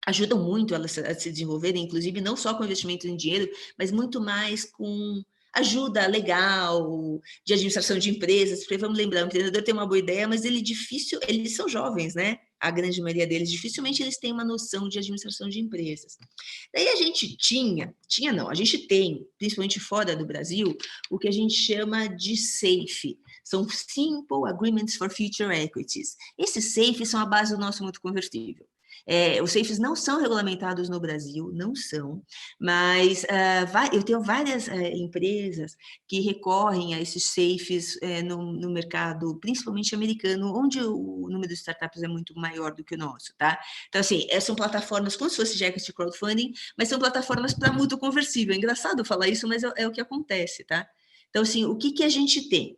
ajudam muito elas a se desenvolverem, inclusive não só com investimento em dinheiro, mas muito mais com ajuda legal de administração de empresas, porque vamos lembrar, o empreendedor tem uma boa ideia, mas eles são jovens, né? A grande maioria deles, dificilmente eles têm uma noção de administração de empresas. Daí a gente a gente tem, principalmente fora do Brasil, o que a gente chama de SAFE, são Simple Agreements for Future Equities. Esses SAFEs são a base do nosso mútuo conversível. Os SAFEs não são regulamentados no Brasil, não são, mas eu tenho várias empresas que recorrem a esses SAFEs no mercado, principalmente americano, onde o número de startups é muito maior do que o nosso, tá? Então, assim, são plataformas como se fosse de equity crowdfunding, mas são plataformas para mútuo conversível. É engraçado falar isso, mas é o que acontece, tá? Então, assim, o que a gente tem?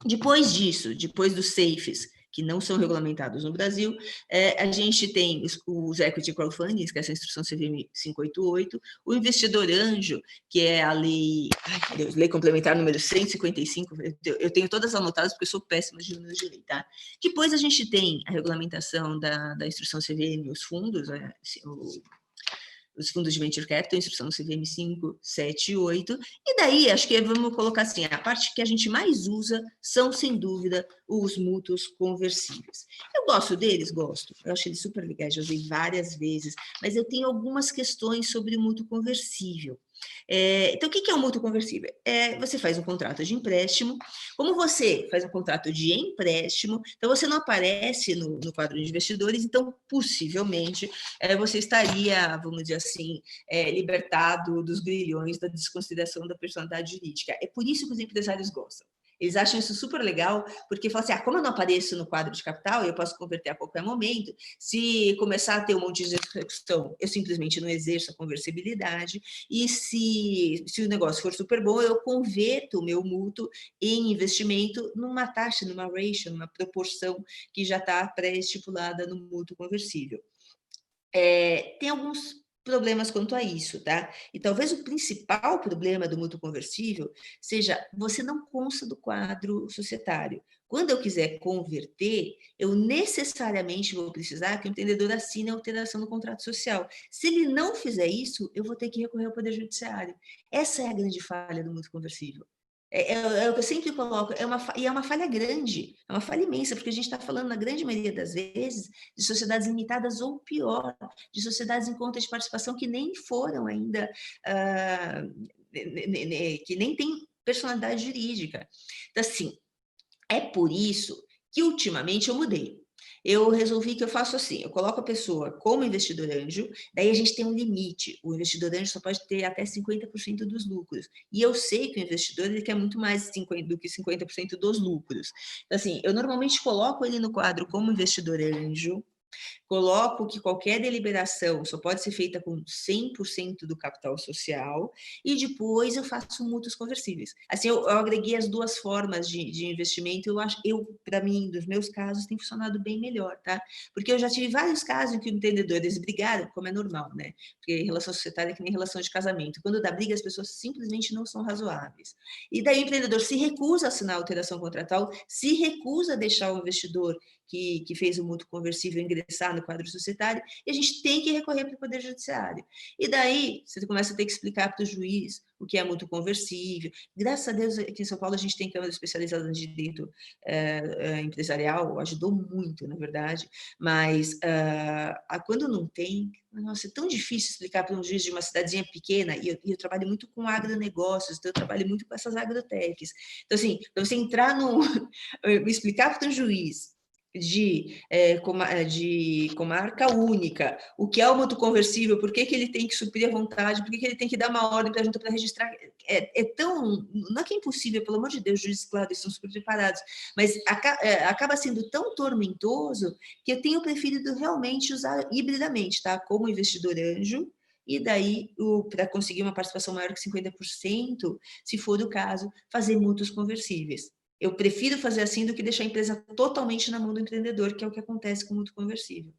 Depois disso, depois dos SAFEs, que não são regulamentados no Brasil. A gente tem os equity crowdfundings, que é essa instrução CVM 588, o investidor anjo, que é a lei, lei complementar número 155, eu tenho todas anotadas porque eu sou péssima de números de lei, tá? Depois a gente tem a regulamentação da instrução CVM, os fundos, os fundos de venture capital, instrução CVM 578, e daí, acho que vamos colocar assim, a parte que a gente mais usa são, sem dúvida, os mútuos conversíveis. Eu gosto deles? Gosto. Eu acho eles super legais, já usei várias vezes, mas eu tenho algumas questões sobre o mútuo conversível. Então, o que é um mútuo conversível? Você faz um contrato de empréstimo. Como você faz um contrato de empréstimo, então você não aparece no quadro de investidores, então, possivelmente, você estaria, vamos dizer assim, libertado dos grilhões da desconsideração da personalidade jurídica. É por isso que os empresários gostam. Eles acham isso super legal, porque falam assim, como eu não apareço no quadro de capital, eu posso converter a qualquer momento, se começar a ter um monte de execução, eu simplesmente não exerço a conversibilidade, e se o negócio for super bom, eu converto o meu mútuo em investimento numa taxa, numa ratio, numa proporção que já está pré-estipulada no mútuo conversível. Tem alguns problemas quanto a isso, tá? E talvez o principal problema do mútuo conversível seja você não consta do quadro societário. Quando eu quiser converter, eu necessariamente vou precisar que o entendedor assine a alteração no contrato social. Se ele não fizer isso, eu vou ter que recorrer ao Poder Judiciário. Essa é a grande falha do mútuo conversível. É o que eu sempre coloco, e é uma falha grande, é uma falha imensa, porque a gente está falando, na grande maioria das vezes, de sociedades limitadas ou pior, de sociedades em conta de participação que nem foram ainda, que nem têm personalidade jurídica. Então, assim, é por isso que ultimamente eu mudei. Eu resolvi que eu faço assim, eu coloco a pessoa como investidor anjo, daí a gente tem um limite, o investidor anjo só pode ter até 50% dos lucros, e eu sei que o investidor ele quer muito mais do que 50% dos lucros. Então, assim, eu normalmente coloco ele no quadro como investidor anjo, coloco que qualquer deliberação só pode ser feita com 100% do capital social e depois eu faço mútuos conversíveis. Assim, eu agreguei as duas formas de investimento, para mim, dos meus casos, tem funcionado bem melhor, tá? Porque eu já tive vários casos em que entendedores brigaram, como é normal, né? Porque relação societária é que nem relação de casamento. Quando dá briga, as pessoas simplesmente não são razoáveis. E daí o empreendedor se recusa a assinar a alteração contratual, se recusa a deixar o investidor que fez o mútuo conversível ingressar no quadro societário, e a gente tem que recorrer para o Poder Judiciário. E daí, você começa a ter que explicar para o juiz o que é mútuo conversível. Graças a Deus, aqui em São Paulo, a gente tem câmara especializada em direito empresarial, ajudou muito, na verdade, mas quando não tem, nossa, é tão difícil explicar para um juiz de uma cidadezinha pequena, e eu trabalho muito com agronegócios, então eu trabalho muito com essas agrotechs. Então, assim, para você entrar explicar para um juiz de comarca única, o que é o mútuo conversível, por que ele tem que suprir a vontade, por que ele tem que dar uma ordem para a junta para registrar, não é que é impossível, pelo amor de Deus, os juízes, claro, estão super preparados, mas acaba sendo tão tormentoso que eu tenho preferido realmente usar hibridamente, tá? Como investidor anjo, e daí, para conseguir uma participação maior que 50%, se for o caso, fazer mútuos conversíveis. Eu prefiro fazer assim do que deixar a empresa totalmente na mão do empreendedor, que é o que acontece com o mútuo conversível.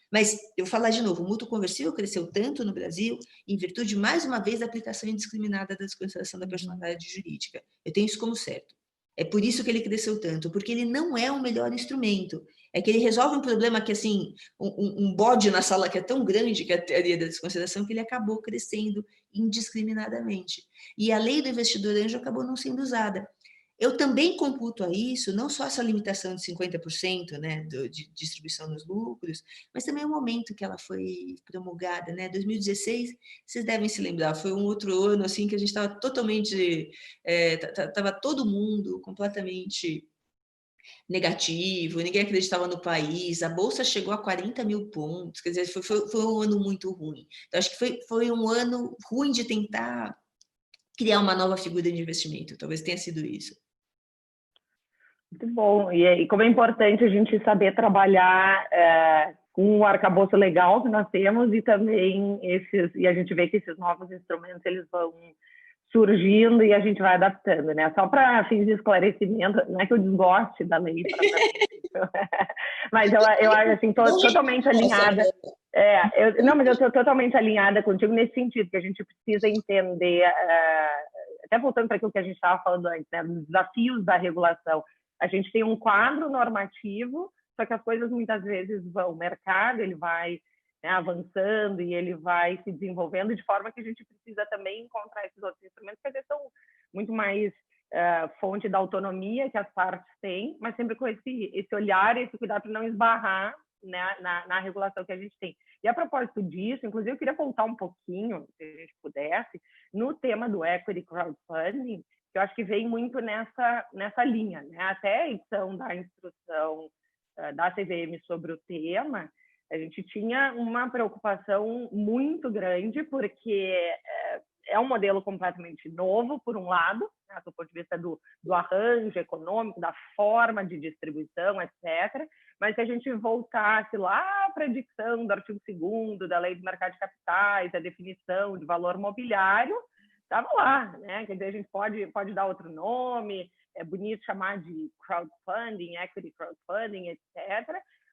Mas, eu vou falar de novo, o mútuo conversível cresceu tanto no Brasil em virtude, mais uma vez, da aplicação indiscriminada da desconsideração da personalidade jurídica. Eu tenho isso como certo. É por isso que ele cresceu tanto, porque ele não é o melhor instrumento. É que ele resolve um problema que, assim, um bode na sala que é tão grande, que é a teoria da desconsideração, que ele acabou crescendo indiscriminadamente. E a lei do investidor anjo acabou não sendo usada. Eu também computo a isso, não só essa limitação de 50%, né, de distribuição dos lucros, mas também o momento que ela foi promulgada, né, 2016, vocês devem se lembrar, foi um outro ano, assim, que a gente estava totalmente, estava todo mundo completamente negativo, ninguém acreditava no país, a Bolsa chegou a 40 mil pontos, quer dizer, foi um ano muito ruim. Então, acho que foi um ano ruim de tentar criar uma nova figura de investimento, talvez tenha sido isso. Muito bom. E como é importante a gente saber trabalhar com o arcabouço legal que nós temos e também e a gente vê que esses novos instrumentos eles vão surgindo e a gente vai adaptando, né? Só para fins de esclarecimento, não é que eu desgoste da lei, mas eu acho assim, totalmente alinhada. Não, mas eu estou totalmente alinhada contigo nesse sentido, que a gente precisa entender, até voltando para aquilo que a gente estava falando antes, né, dos desafios da regulação. A gente tem um quadro normativo, só que as coisas muitas vezes vão, o mercado ele vai, né, avançando e ele vai se desenvolvendo de forma que a gente precisa também encontrar esses outros instrumentos que às vezes são muito mais fonte da autonomia que as partes têm, mas sempre com esse olhar e esse cuidado para não esbarrar, né, na regulação que a gente tem. E a propósito disso, inclusive eu queria voltar um pouquinho, se a gente pudesse, no tema do equity crowdfunding, que eu acho que vem muito nessa linha, né? Até a edição da instrução da CVM sobre o tema, a gente tinha uma preocupação muito grande, porque é um modelo completamente novo, por um lado, né, do ponto de vista do arranjo econômico, da forma de distribuição, etc., mas se a gente voltasse lá para a dicção do artigo 2º da Lei do Mercado de Capitais, a definição de valor mobiliário, estava lá, né? Quer dizer, a gente pode dar outro nome, é bonito chamar de crowdfunding, equity crowdfunding, etc.,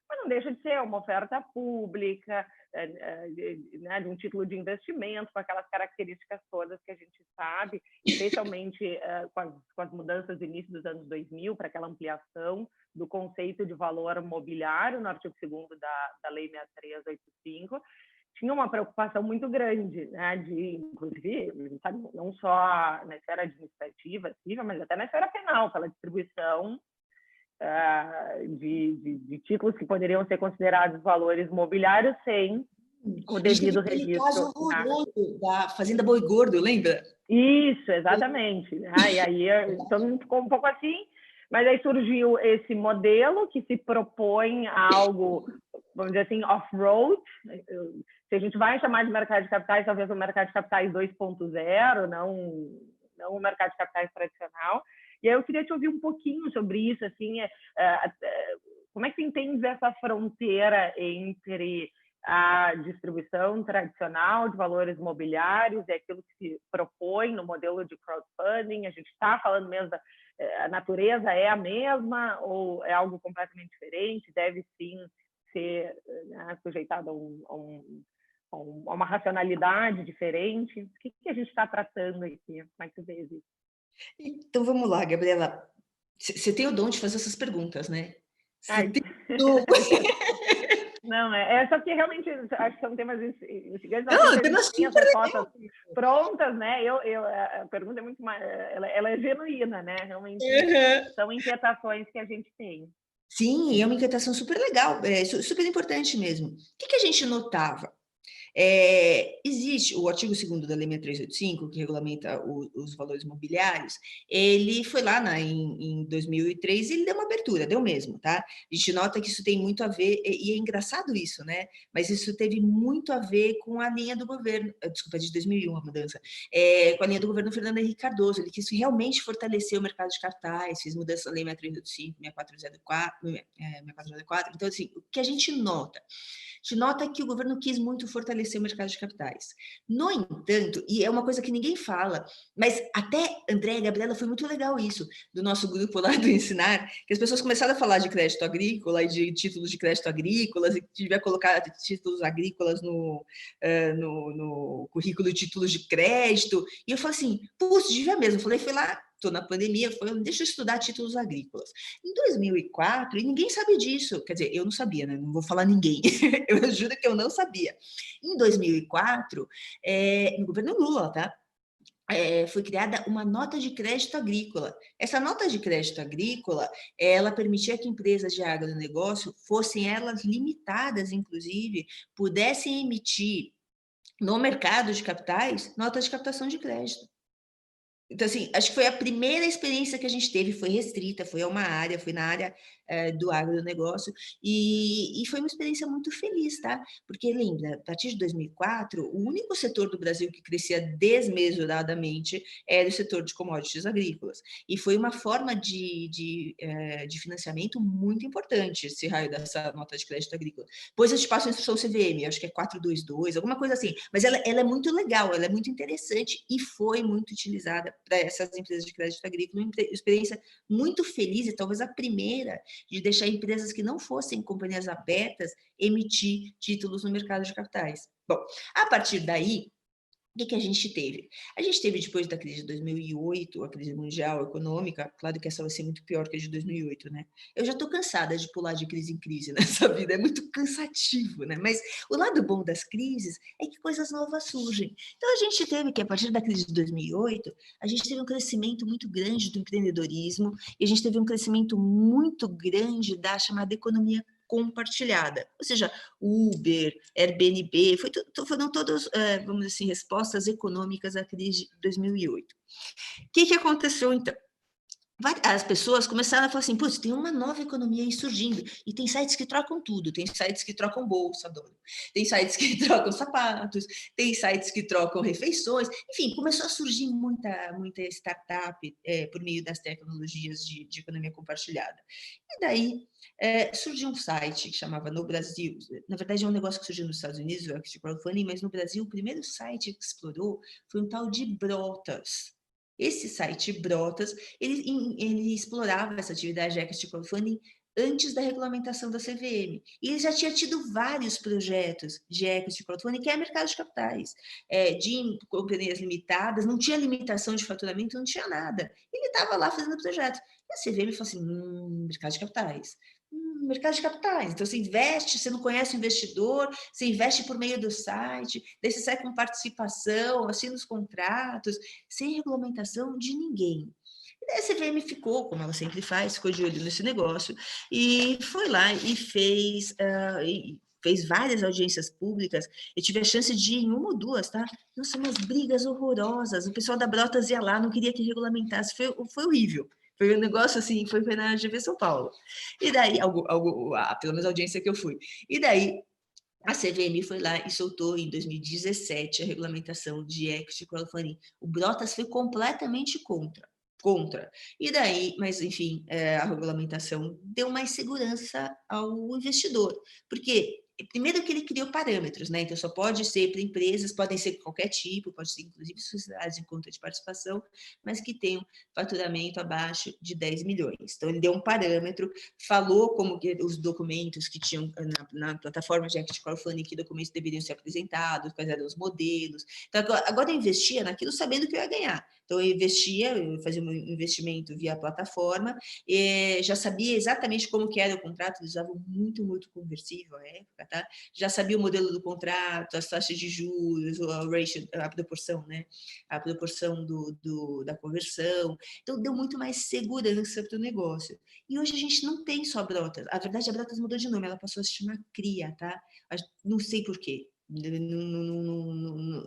mas não deixa de ser uma oferta pública, né, de um título de investimento, com aquelas características todas que a gente sabe, especialmente com as mudanças do início dos anos 2000, para aquela ampliação do conceito de valor mobiliário no artigo 2º da Lei 6385, tinha uma preocupação muito grande, né, inclusive, sabe, não só na esfera administrativa, civil, mas até na esfera penal, pela distribuição de títulos que poderiam ser considerados valores mobiliários sem o devido registro. Caso horroroso da Fazenda Boi Gordo, lembra? Isso, exatamente. E aí então ficou um pouco assim, mas aí surgiu esse modelo que se propõe a algo, vamos dizer assim, off-road. Se a gente vai chamar de mercado de capitais, talvez o mercado de capitais 2.0, não o mercado de capitais tradicional. E aí eu queria te ouvir um pouquinho sobre isso, assim, como é que você entende essa fronteira entre a distribuição tradicional de valores mobiliários e aquilo que se propõe no modelo de crowdfunding? A gente está falando mesmo a natureza é a mesma ou é algo completamente diferente? Deve sim ser, né, sujeitado a uma racionalidade diferente? O que a gente está tratando aqui? Como é que você vê isso? Então vamos lá, Gabriela. Você tem o dom de fazer essas perguntas, né? Não, é só que realmente acho que são temas instigantes. Não, temas super respostas prontas, né? A pergunta é muito mais, ela é genuína, né? Realmente são inquietações que a gente tem. Sim, é uma inquietação super legal, super importante mesmo. O que a gente notava? Existe o artigo 2º da Lei 6385, que regulamenta os valores mobiliários, ele foi lá em 2003 e ele deu uma abertura, deu mesmo, tá? A gente nota que isso tem muito a ver, e é engraçado isso, né? Mas isso teve muito a ver com a linha do governo, desculpa, de 2001 a mudança, com a linha do governo Fernando Henrique Cardoso, ele quis realmente fortalecer o mercado de capitais, fez mudança na Lei 6385, 6404, então assim, o que a gente nota? A gente nota que o governo quis muito fortalecer o mercado de capitais. No entanto, e é uma coisa que ninguém fala, mas até André e Gabriela foi muito legal isso, do nosso grupo lá do Ensinar, que as pessoas começaram a falar de crédito agrícola e de títulos de crédito agrícolas, e que devia colocar títulos agrícolas no currículo de títulos de crédito, e eu falei assim, putz, devia mesmo, eu falei, foi lá, estou na pandemia, deixa eu estudar títulos agrícolas. Em 2004, e ninguém sabe disso, quer dizer, eu não sabia, né? Não vou falar ninguém, eu juro que eu não sabia. Em 2004, no governo Lula, tá? Foi criada uma nota de crédito agrícola. Essa nota de crédito agrícola, ela permitia que empresas de agronegócio fossem elas limitadas, inclusive, pudessem emitir no mercado de capitais notas de captação de crédito. Então, assim, acho que foi a primeira experiência que a gente teve, foi restrita, foi a uma área, foi na área do agronegócio, e foi uma experiência muito feliz, tá? Porque, lembra, a partir de 2004, o único setor do Brasil que crescia desmesuradamente era o setor de commodities agrícolas. E foi uma forma de financiamento muito importante, esse raio dessa nota de crédito agrícola. Depois eu te passo a instrução CVM, acho que é 422, alguma coisa assim. Mas ela é muito legal, ela é muito interessante e foi muito utilizada para essas empresas de crédito agrícola. Uma experiência muito feliz e talvez a primeira de deixar empresas que não fossem companhias abertas emitir títulos no mercado de capitais. Bom, a partir daí, o que a gente teve? A gente teve, depois da crise de 2008, a crise mundial econômica, claro que essa vai ser muito pior que a de 2008, né? Eu já estou cansada de pular de crise em crise nessa vida, é muito cansativo, né? Mas o lado bom das crises é que coisas novas surgem. Então, a gente teve que, a partir da crise de 2008, a gente teve um crescimento muito grande do empreendedorismo e a gente teve um crescimento muito grande da chamada economia compartilhada, ou seja, Uber, Airbnb, foram todos, vamos dizer assim, respostas econômicas à crise de 2008. O que aconteceu então? As pessoas começaram a falar assim, putz, tem uma nova economia aí surgindo, e tem sites que trocam tudo, tem sites que trocam bolsa, adoro, tem sites que trocam sapatos, tem sites que trocam refeições, enfim, começou a surgir muita startup por meio das tecnologias de economia compartilhada. E daí surgiu um site que chamava No Brasil, na verdade é um negócio que surgiu nos Estados Unidos, o Equity Crowdfunding, mas no Brasil o primeiro site que explorou foi um tal de Brotas. Esse site Brotas, ele explorava essa atividade de equity crowdfunding antes da regulamentação da CVM. E ele já tinha tido vários projetos de equity crowdfunding, que é mercado de capitais, de companhias limitadas, não tinha limitação de faturamento, não tinha nada. Ele estava lá fazendo projeto. E a CVM falou assim, mercado de capitais. Mercado de capitais. Então, você investe, você não conhece o investidor, você investe por meio do site, daí você sai com participação, assina os contratos, sem regulamentação de ninguém. E daí a CVM ficou, como ela sempre faz, ficou de olho nesse negócio e foi lá e fez várias audiências públicas. Eu tive a chance de ir em uma ou duas, tá? Nossa, umas brigas horrorosas. O pessoal da Brotas ia lá, não queria que regulamentasse. Foi horrível. Foi um negócio assim, foi na GV São Paulo. E daí, pelo menos a audiência que eu fui. E daí, a CVM foi lá e soltou em 2017 a regulamentação de equity crowdfunding. O Brotas foi completamente contra. E daí, mas enfim, a regulamentação deu mais segurança ao investidor, porque primeiro que ele criou parâmetros, né? Então só pode ser para empresas, podem ser qualquer tipo, pode ser inclusive sociedades em conta de participação, mas que tenham faturamento abaixo de 10 milhões. Então ele deu um parâmetro, falou como que os documentos que tinham na plataforma de equity crowdfunding, que documentos deveriam ser apresentados, quais eram os modelos. Então agora eu investia naquilo sabendo que eu ia ganhar. Então, eu investia, eu fazia um investimento via plataforma, já sabia exatamente como que era o contrato, eles usavam muito conversível à época, tá? Já sabia o modelo do contrato, as taxas de juros, a proporção, né? A proporção da conversão. Então, deu muito mais segurança para o negócio. E hoje a gente não tem só a Brotas. A verdade, a Brotas mudou de nome, ela passou a se chamar CRIA, tá? Não sei por quê.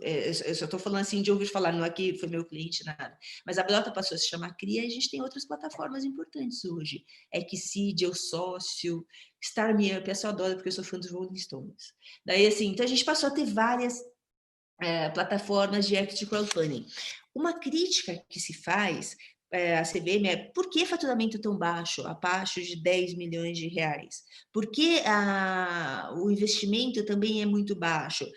Eu só estou falando assim de ouvir falar, não é que foi meu cliente, nada. Mas a Brota passou a se chamar CRIA e a gente tem outras plataformas importantes hoje. Equicid, Eu Sócio, StarMeUp, essa eu adoro porque eu sou fã dos Rolling Stones. Daí, assim, então a gente passou a ter várias plataformas de equity crowdfunding. Uma crítica que se faz a CVM é por que faturamento tão baixo, abaixo de 10 milhões de reais? Por que o investimento também é muito baixo?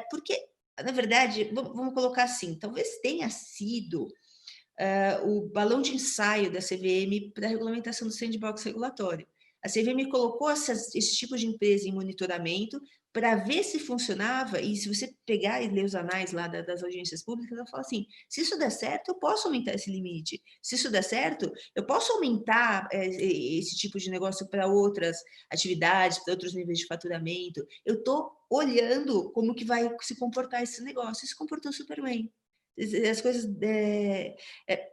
Porque, na verdade, vamos colocar assim, talvez tenha sido o balão de ensaio da CVM para a regulamentação do sandbox regulatório. A CVM colocou esse tipo de empresa em monitoramento para ver se funcionava, e se você pegar e ler os anais lá das audiências públicas, ela fala assim, se isso der certo, eu posso aumentar esse limite. Se isso der certo, eu posso aumentar esse tipo de negócio para outras atividades, para outros níveis de faturamento. Eu estou olhando como que vai se comportar esse negócio. E se comportou super bem. as coisas,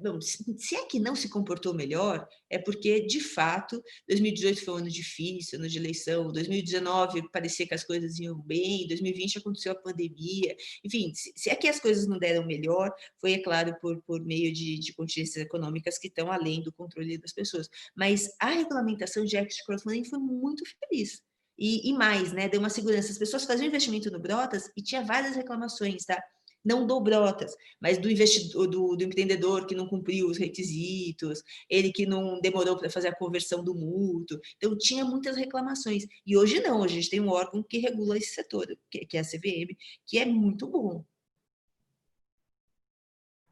bom, se é que não se comportou melhor, é porque, de fato, 2018 foi um ano difícil, ano de eleição, 2019 parecia que as coisas iam bem, 2020 aconteceu a pandemia, enfim, se é que as coisas não deram melhor, foi, é claro, por meio de contingências econômicas que estão além do controle das pessoas. Mas a regulamentação de equity crowdfunding foi muito feliz. E mais, né, deu uma segurança. As pessoas faziam investimento no Brotas e tinha várias reclamações, tá? Não do Brotas, mas do investidor, do empreendedor que não cumpriu os requisitos, ele que não demorou para fazer a conversão do mútuo. Então, tinha muitas reclamações. E hoje não, hoje a gente tem um órgão que regula esse setor, que é a CVM, que é muito bom.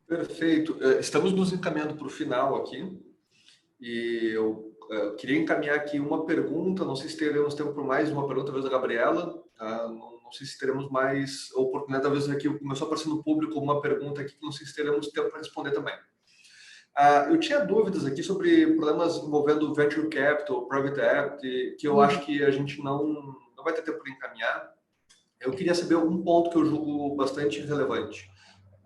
Perfeito. Estamos nos encaminhando para o final aqui. E eu queria encaminhar aqui uma pergunta, não sei se teremos tempo para mais uma pergunta, talvez da Gabriela, tá? Não sei se teremos mais oportunidade, talvez aqui começou a aparecer no público uma pergunta aqui que não sei se teremos tempo para responder também. Eu tinha dúvidas aqui sobre problemas envolvendo venture capital, private equity, que eu acho que a gente não vai ter tempo para encaminhar. Eu queria saber um ponto que eu julgo bastante relevante.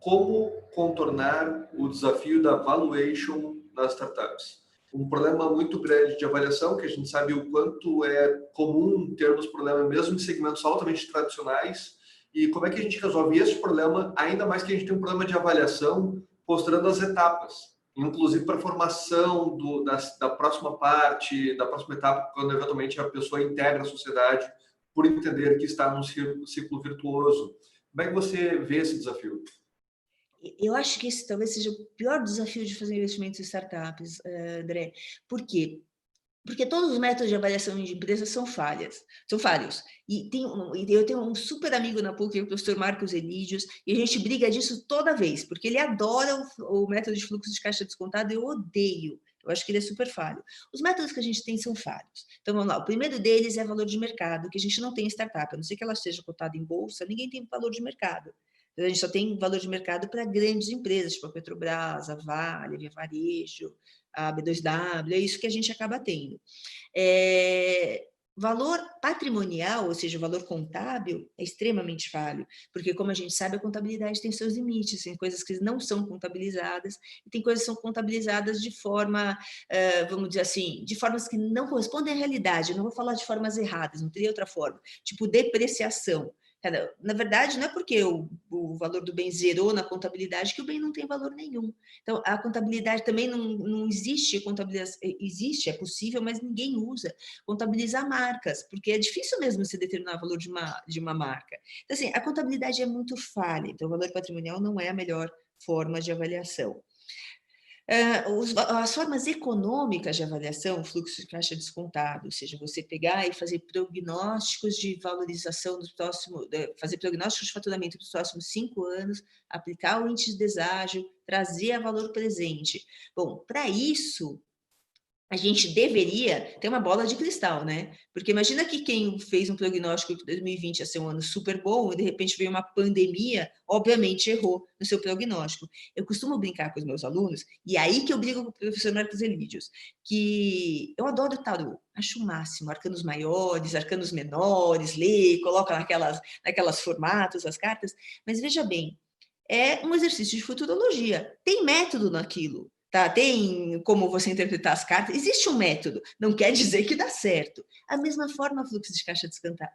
Como contornar o desafio da valuation das startups? Um problema muito grande de avaliação, que a gente sabe o quanto é comum termos problemas mesmo em segmentos altamente tradicionais, e como é que a gente resolve esse problema, ainda mais que a gente tem um problema de avaliação mostrando as etapas, inclusive para a formação da próxima parte, da próxima etapa, quando eventualmente a pessoa integra a sociedade, por entender que está num ciclo virtuoso. Como é que você vê esse desafio? Eu acho que esse talvez seja o pior desafio de fazer investimentos em startups, André. Por quê? Porque todos os métodos de avaliação de empresas são falhos. E eu tenho um super amigo na PUC, o professor Marcos Elídios, e a gente briga disso toda vez, porque ele adora o método de fluxo de caixa descontado, eu odeio. Eu acho que ele é super falho. Os métodos que a gente tem são falhos. Então, vamos lá. O primeiro deles é valor de mercado, que a gente não tem em startup. A não ser que ela seja cotada em bolsa, ninguém tem valor de mercado. Então, a gente só tem valor de mercado para grandes empresas, tipo a Petrobras, a Vale, a Via Varejo, a B2W, é isso que a gente acaba tendo. Valor patrimonial, ou seja, o valor contábil, é extremamente falho, porque, como a gente sabe, a contabilidade tem seus limites, tem coisas que não são contabilizadas, e tem coisas que são contabilizadas de forma, vamos dizer assim, de formas que não correspondem à realidade. Eu não vou falar de formas erradas, não teria outra forma, tipo depreciação. Na verdade, não é porque o valor do bem zerou na contabilidade que o bem não tem valor nenhum. Então, a contabilidade também não existe, existe, é possível, mas ninguém usa. Contabilizar marcas, porque é difícil mesmo se determinar o valor de uma marca. Então, assim, a contabilidade é muito falha, então o valor patrimonial não é a melhor forma de avaliação. As formas econômicas de avaliação, fluxo de caixa descontado, ou seja, você pegar e fazer prognósticos de valorização dos próximos, fazer prognósticos de faturamento dos próximos 5 anos, aplicar o índice de deságio, trazer a valor presente. Bom, para isso, a gente deveria ter uma bola de cristal, né? Porque imagina que quem fez um prognóstico que 2020 ia ser um ano super bom e de repente veio uma pandemia, obviamente errou no seu prognóstico. Eu costumo brincar com os meus alunos, e aí que eu brigo com o professor Marcos Elídios, que eu adoro o tarô, acho o máximo, arcanos maiores, arcanos menores, lê, coloca naquelas formatos as cartas, mas veja bem, é um exercício de futurologia, tem método naquilo. Tá? Tem como você interpretar as cartas, existe um método, não quer dizer que dá certo. A mesma forma, fluxo de caixa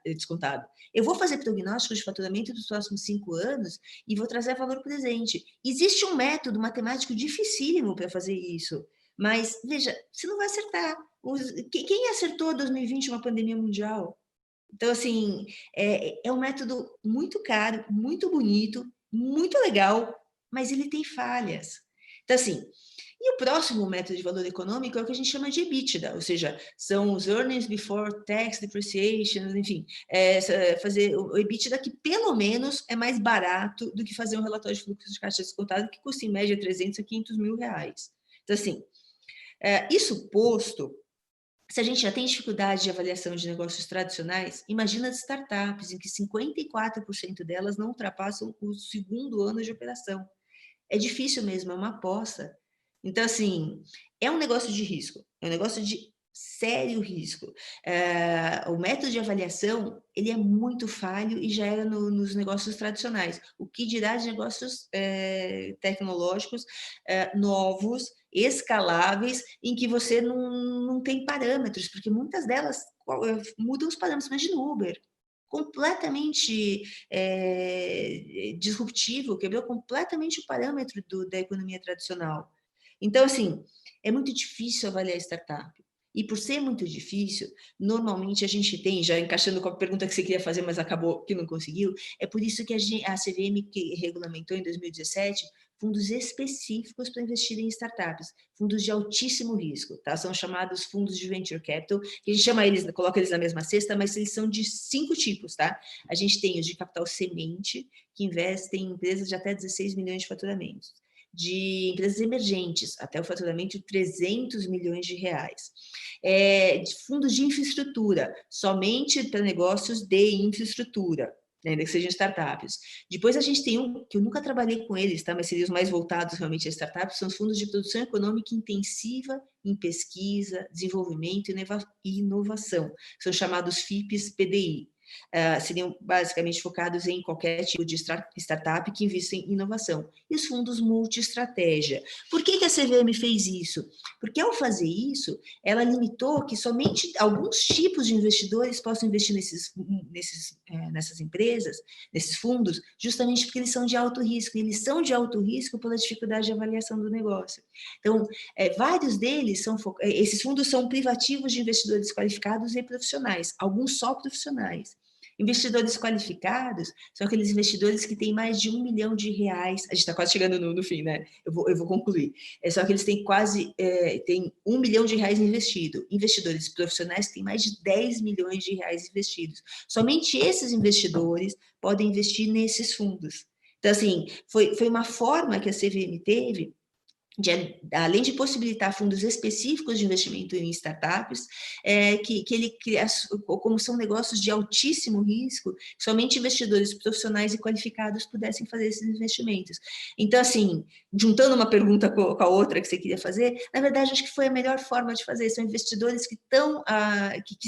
descontado. Eu vou fazer prognóstico de faturamento dos próximos 5 anos e vou trazer valor presente. Existe um método matemático dificílimo para fazer isso, mas veja, você não vai acertar. Quem acertou 2020 uma pandemia mundial? Então, assim, é um método muito caro, muito bonito, muito legal, mas ele tem falhas. Então, assim, e o próximo método de valor econômico é o que a gente chama de EBITDA, ou seja, são os earnings before tax, depreciation, enfim, fazer o EBITDA que pelo menos é mais barato do que fazer um relatório de fluxo de caixa descontado que custa em média 300 a 500 mil reais. Então, assim, isso posto, se a gente já tem dificuldade de avaliação de negócios tradicionais, imagina as startups, em que 54% delas não ultrapassam o 2º ano de operação. É difícil mesmo, é uma aposta. Então, assim, é um negócio de risco, é um negócio de sério risco. O método de avaliação, ele é muito falho e já era nos negócios tradicionais. O que dirá de negócios tecnológicos novos, escaláveis, em que você não tem parâmetros, porque muitas delas mudam os parâmetros. Imagina o Uber, completamente disruptivo, quebrou completamente o parâmetro da economia tradicional. Então, assim, é muito difícil avaliar startup. E por ser muito difícil, normalmente a gente tem, já encaixando com a pergunta que você queria fazer, mas acabou que não conseguiu, é por isso que a CVM que regulamentou em 2017 fundos específicos para investir em startups, fundos de altíssimo risco, tá? São chamados fundos de venture capital, que a gente chama eles, coloca eles na mesma cesta, mas eles são de 5 tipos, tá? A gente tem os de capital semente, que investem em empresas de até 16 milhões de faturamentos, de empresas emergentes, até o faturamento de 300 milhões de reais. De fundos de infraestrutura, somente para negócios de infraestrutura, ainda que sejam startups. Depois a gente tem um, que eu nunca trabalhei com eles, tá? Mas seriam os mais voltados realmente a startups, são os fundos de produção econômica intensiva em pesquisa, desenvolvimento e inovação. São chamados FIPs-PDI. Seriam basicamente focados em qualquer tipo de startup que invista em inovação. E os fundos multi-estratégia. Por que a CVM fez isso? Porque ao fazer isso, ela limitou que somente alguns tipos de investidores possam investir nessas empresas, nesses fundos, justamente porque eles são de alto risco. E eles são de alto risco pela dificuldade de avaliação do negócio. Então, vários deles esses fundos são privativos de investidores qualificados e profissionais, alguns só profissionais. Investidores qualificados são aqueles investidores que têm mais de R$1 milhão. A gente está quase chegando no fim, né? Eu vou concluir. Só que eles têm têm R$1 milhão investido. Investidores profissionais têm mais de R$10 milhões investidos. Somente esses investidores podem investir nesses fundos. Então, assim, foi uma forma que a CVM teve além de possibilitar fundos específicos de investimento em startups, que ele cria, como são negócios de altíssimo risco, somente investidores profissionais e qualificados pudessem fazer esses investimentos. Então, assim, juntando uma pergunta com a outra que você queria fazer, na verdade, acho que foi a melhor forma de fazer. São investidores que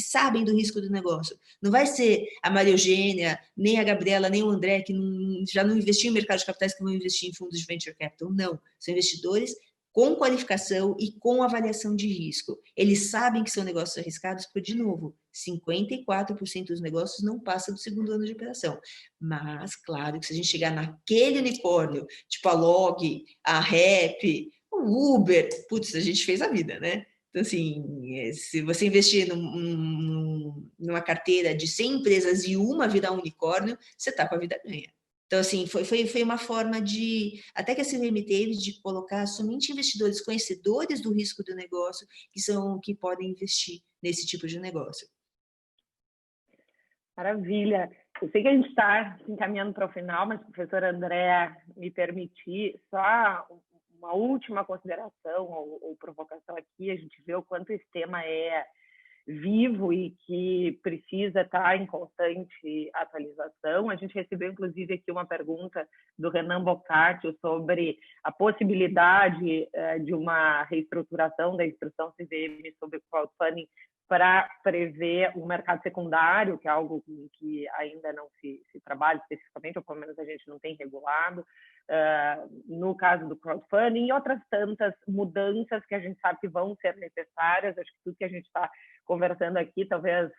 sabem do risco do negócio. Não vai ser a Maria Eugênia, nem a Gabriela, nem o André, que já não investiu em mercado de capitais, que vão investir em fundos de venture capital. Não, são investidores com qualificação e com avaliação de risco. Eles sabem que são negócios arriscados, porque, de novo, 54% dos negócios não passam do segundo ano de operação. Mas, claro, que se a gente chegar naquele unicórnio, tipo a Log, a Rap, o Uber, putz, a gente fez a vida, né? Então, assim, se você investir numa carteira de 100 empresas e uma virar um unicórnio, você está com a vida ganha. Então, assim, foi uma forma até que a CVM teve, de colocar somente investidores conhecedores do risco do negócio que podem investir nesse tipo de negócio. Maravilha. Eu sei que a gente está se encaminhando para o final, mas, professora Andréa, me permitir só uma última consideração ou provocação aqui. A gente vê o quanto esse tema é vivo e que precisa estar em constante atualização. A gente recebeu, inclusive, aqui uma pergunta do Renan Boccaccio sobre a possibilidade de uma reestruturação da instrução CVM sobre crowdfunding para prever o mercado secundário, que é algo que ainda não se trabalha especificamente, ou pelo menos a gente não tem regulado, no caso do crowdfunding, e outras tantas mudanças que a gente sabe que vão ser necessárias. Acho que tudo que a gente está conversando aqui, talvez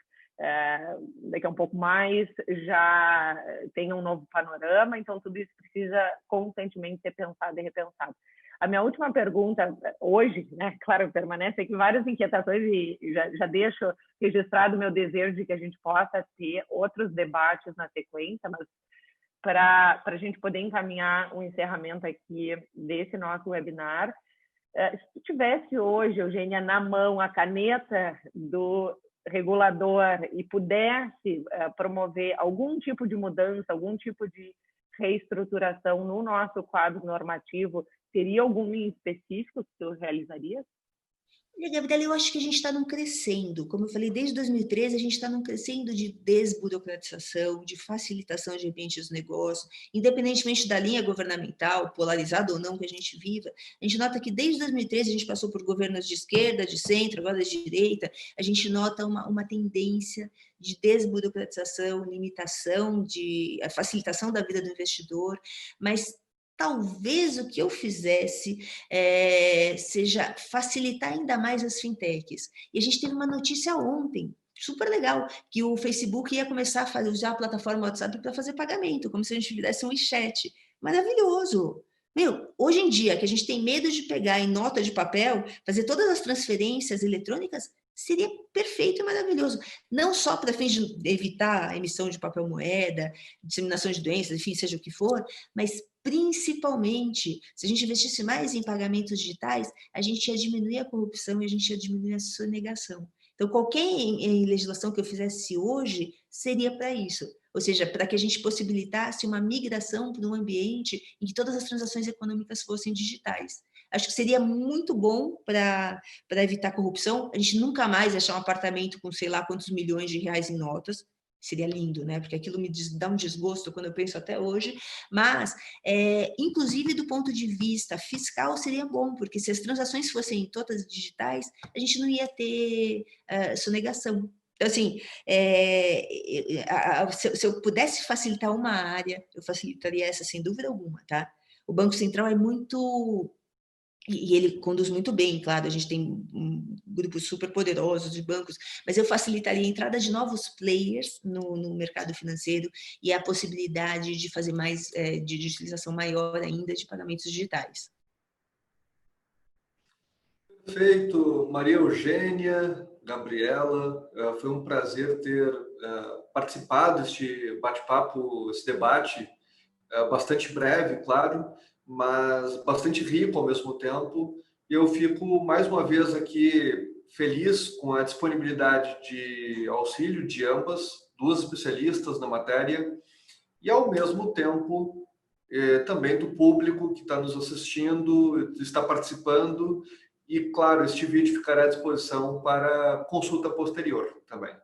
daqui a um pouco mais já tenha um novo panorama, então tudo isso precisa constantemente ser pensado e repensado. A minha última pergunta hoje, né, claro, permanece aqui várias inquietações e já deixo registrado o meu desejo de que a gente possa ter outros debates na sequência, mas para a gente poder encaminhar um encerramento aqui desse nosso webinar, se tivesse hoje, Eugênia, na mão a caneta do regulador e pudesse promover algum tipo de mudança, algum tipo de reestruturação no nosso quadro normativo, teria algum em específico que tu realizaria? Olha, Gabriela, eu acho que a gente está num crescendo. Como eu falei, desde 2013, a gente está num crescendo de desburocratização, de facilitação de ambientes de negócio, independentemente da linha governamental, polarizada ou não, que a gente viva. A gente nota que desde 2013 a gente passou por governos de esquerda, de centro, agora de direita, a gente nota uma tendência de desburocratização, limitação, de facilitação da vida do investidor, mas talvez o que eu fizesse seja facilitar ainda mais as fintechs. E a gente teve uma notícia ontem, super legal, que o Facebook ia começar a usar a plataforma WhatsApp para fazer pagamento, como se a gente fizesse um WeChat. Maravilhoso! Meu, hoje em dia, que a gente tem medo de pegar em nota de papel, fazer todas as transferências eletrônicas, seria perfeito e maravilhoso. Não só para fins de evitar a emissão de papel moeda, disseminação de doenças, enfim, seja o que for, mas principalmente, se a gente investisse mais em pagamentos digitais, a gente ia diminuir a corrupção e a gente ia diminuir a sonegação. Então, qualquer legislação que eu fizesse hoje seria para isso. Ou seja, para que a gente possibilitasse uma migração para um ambiente em que todas as transações econômicas fossem digitais. Acho que seria muito bom para evitar corrupção. A gente nunca mais achar um apartamento com sei lá quantos milhões de reais em notas. Seria lindo, né? Porque aquilo me dá um desgosto quando eu penso até hoje. Mas, inclusive do ponto de vista fiscal, seria bom, porque se as transações fossem todas digitais, a gente não ia ter sonegação. Então, assim, se eu pudesse facilitar uma área, eu facilitaria essa, sem dúvida alguma, tá? O Banco Central é muito... E ele conduz muito bem, claro, a gente tem grupos super poderosos de bancos, mas eu facilitaria a entrada de novos players no mercado financeiro e a possibilidade de fazer mais, de utilização maior ainda de pagamentos digitais. Perfeito, Maria Eugênia, Gabriela, foi um prazer ter participado deste bate-papo, esse debate, bastante breve, claro, mas bastante rico ao mesmo tempo. Eu fico mais uma vez aqui feliz com a disponibilidade de auxílio de ambas, duas especialistas na matéria, e ao mesmo tempo também do público que está nos assistindo, está participando, e claro, este vídeo ficará à disposição para consulta posterior também.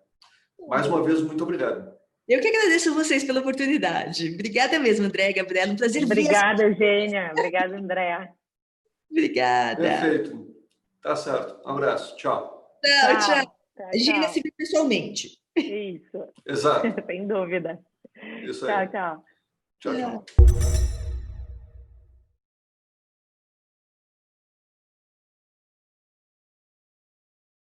Mais uma vez, muito obrigado. Eu que agradeço a vocês pela oportunidade. Obrigada mesmo, André, Gabriela. Um prazer. Obrigada, Eugênia. Obrigada, André. Obrigada. Perfeito. Tá certo. Um abraço. Tchau. Tchau. A gente se vê pessoalmente. Isso. Exato. Sem dúvida. Isso aí. Tchau. Tchau.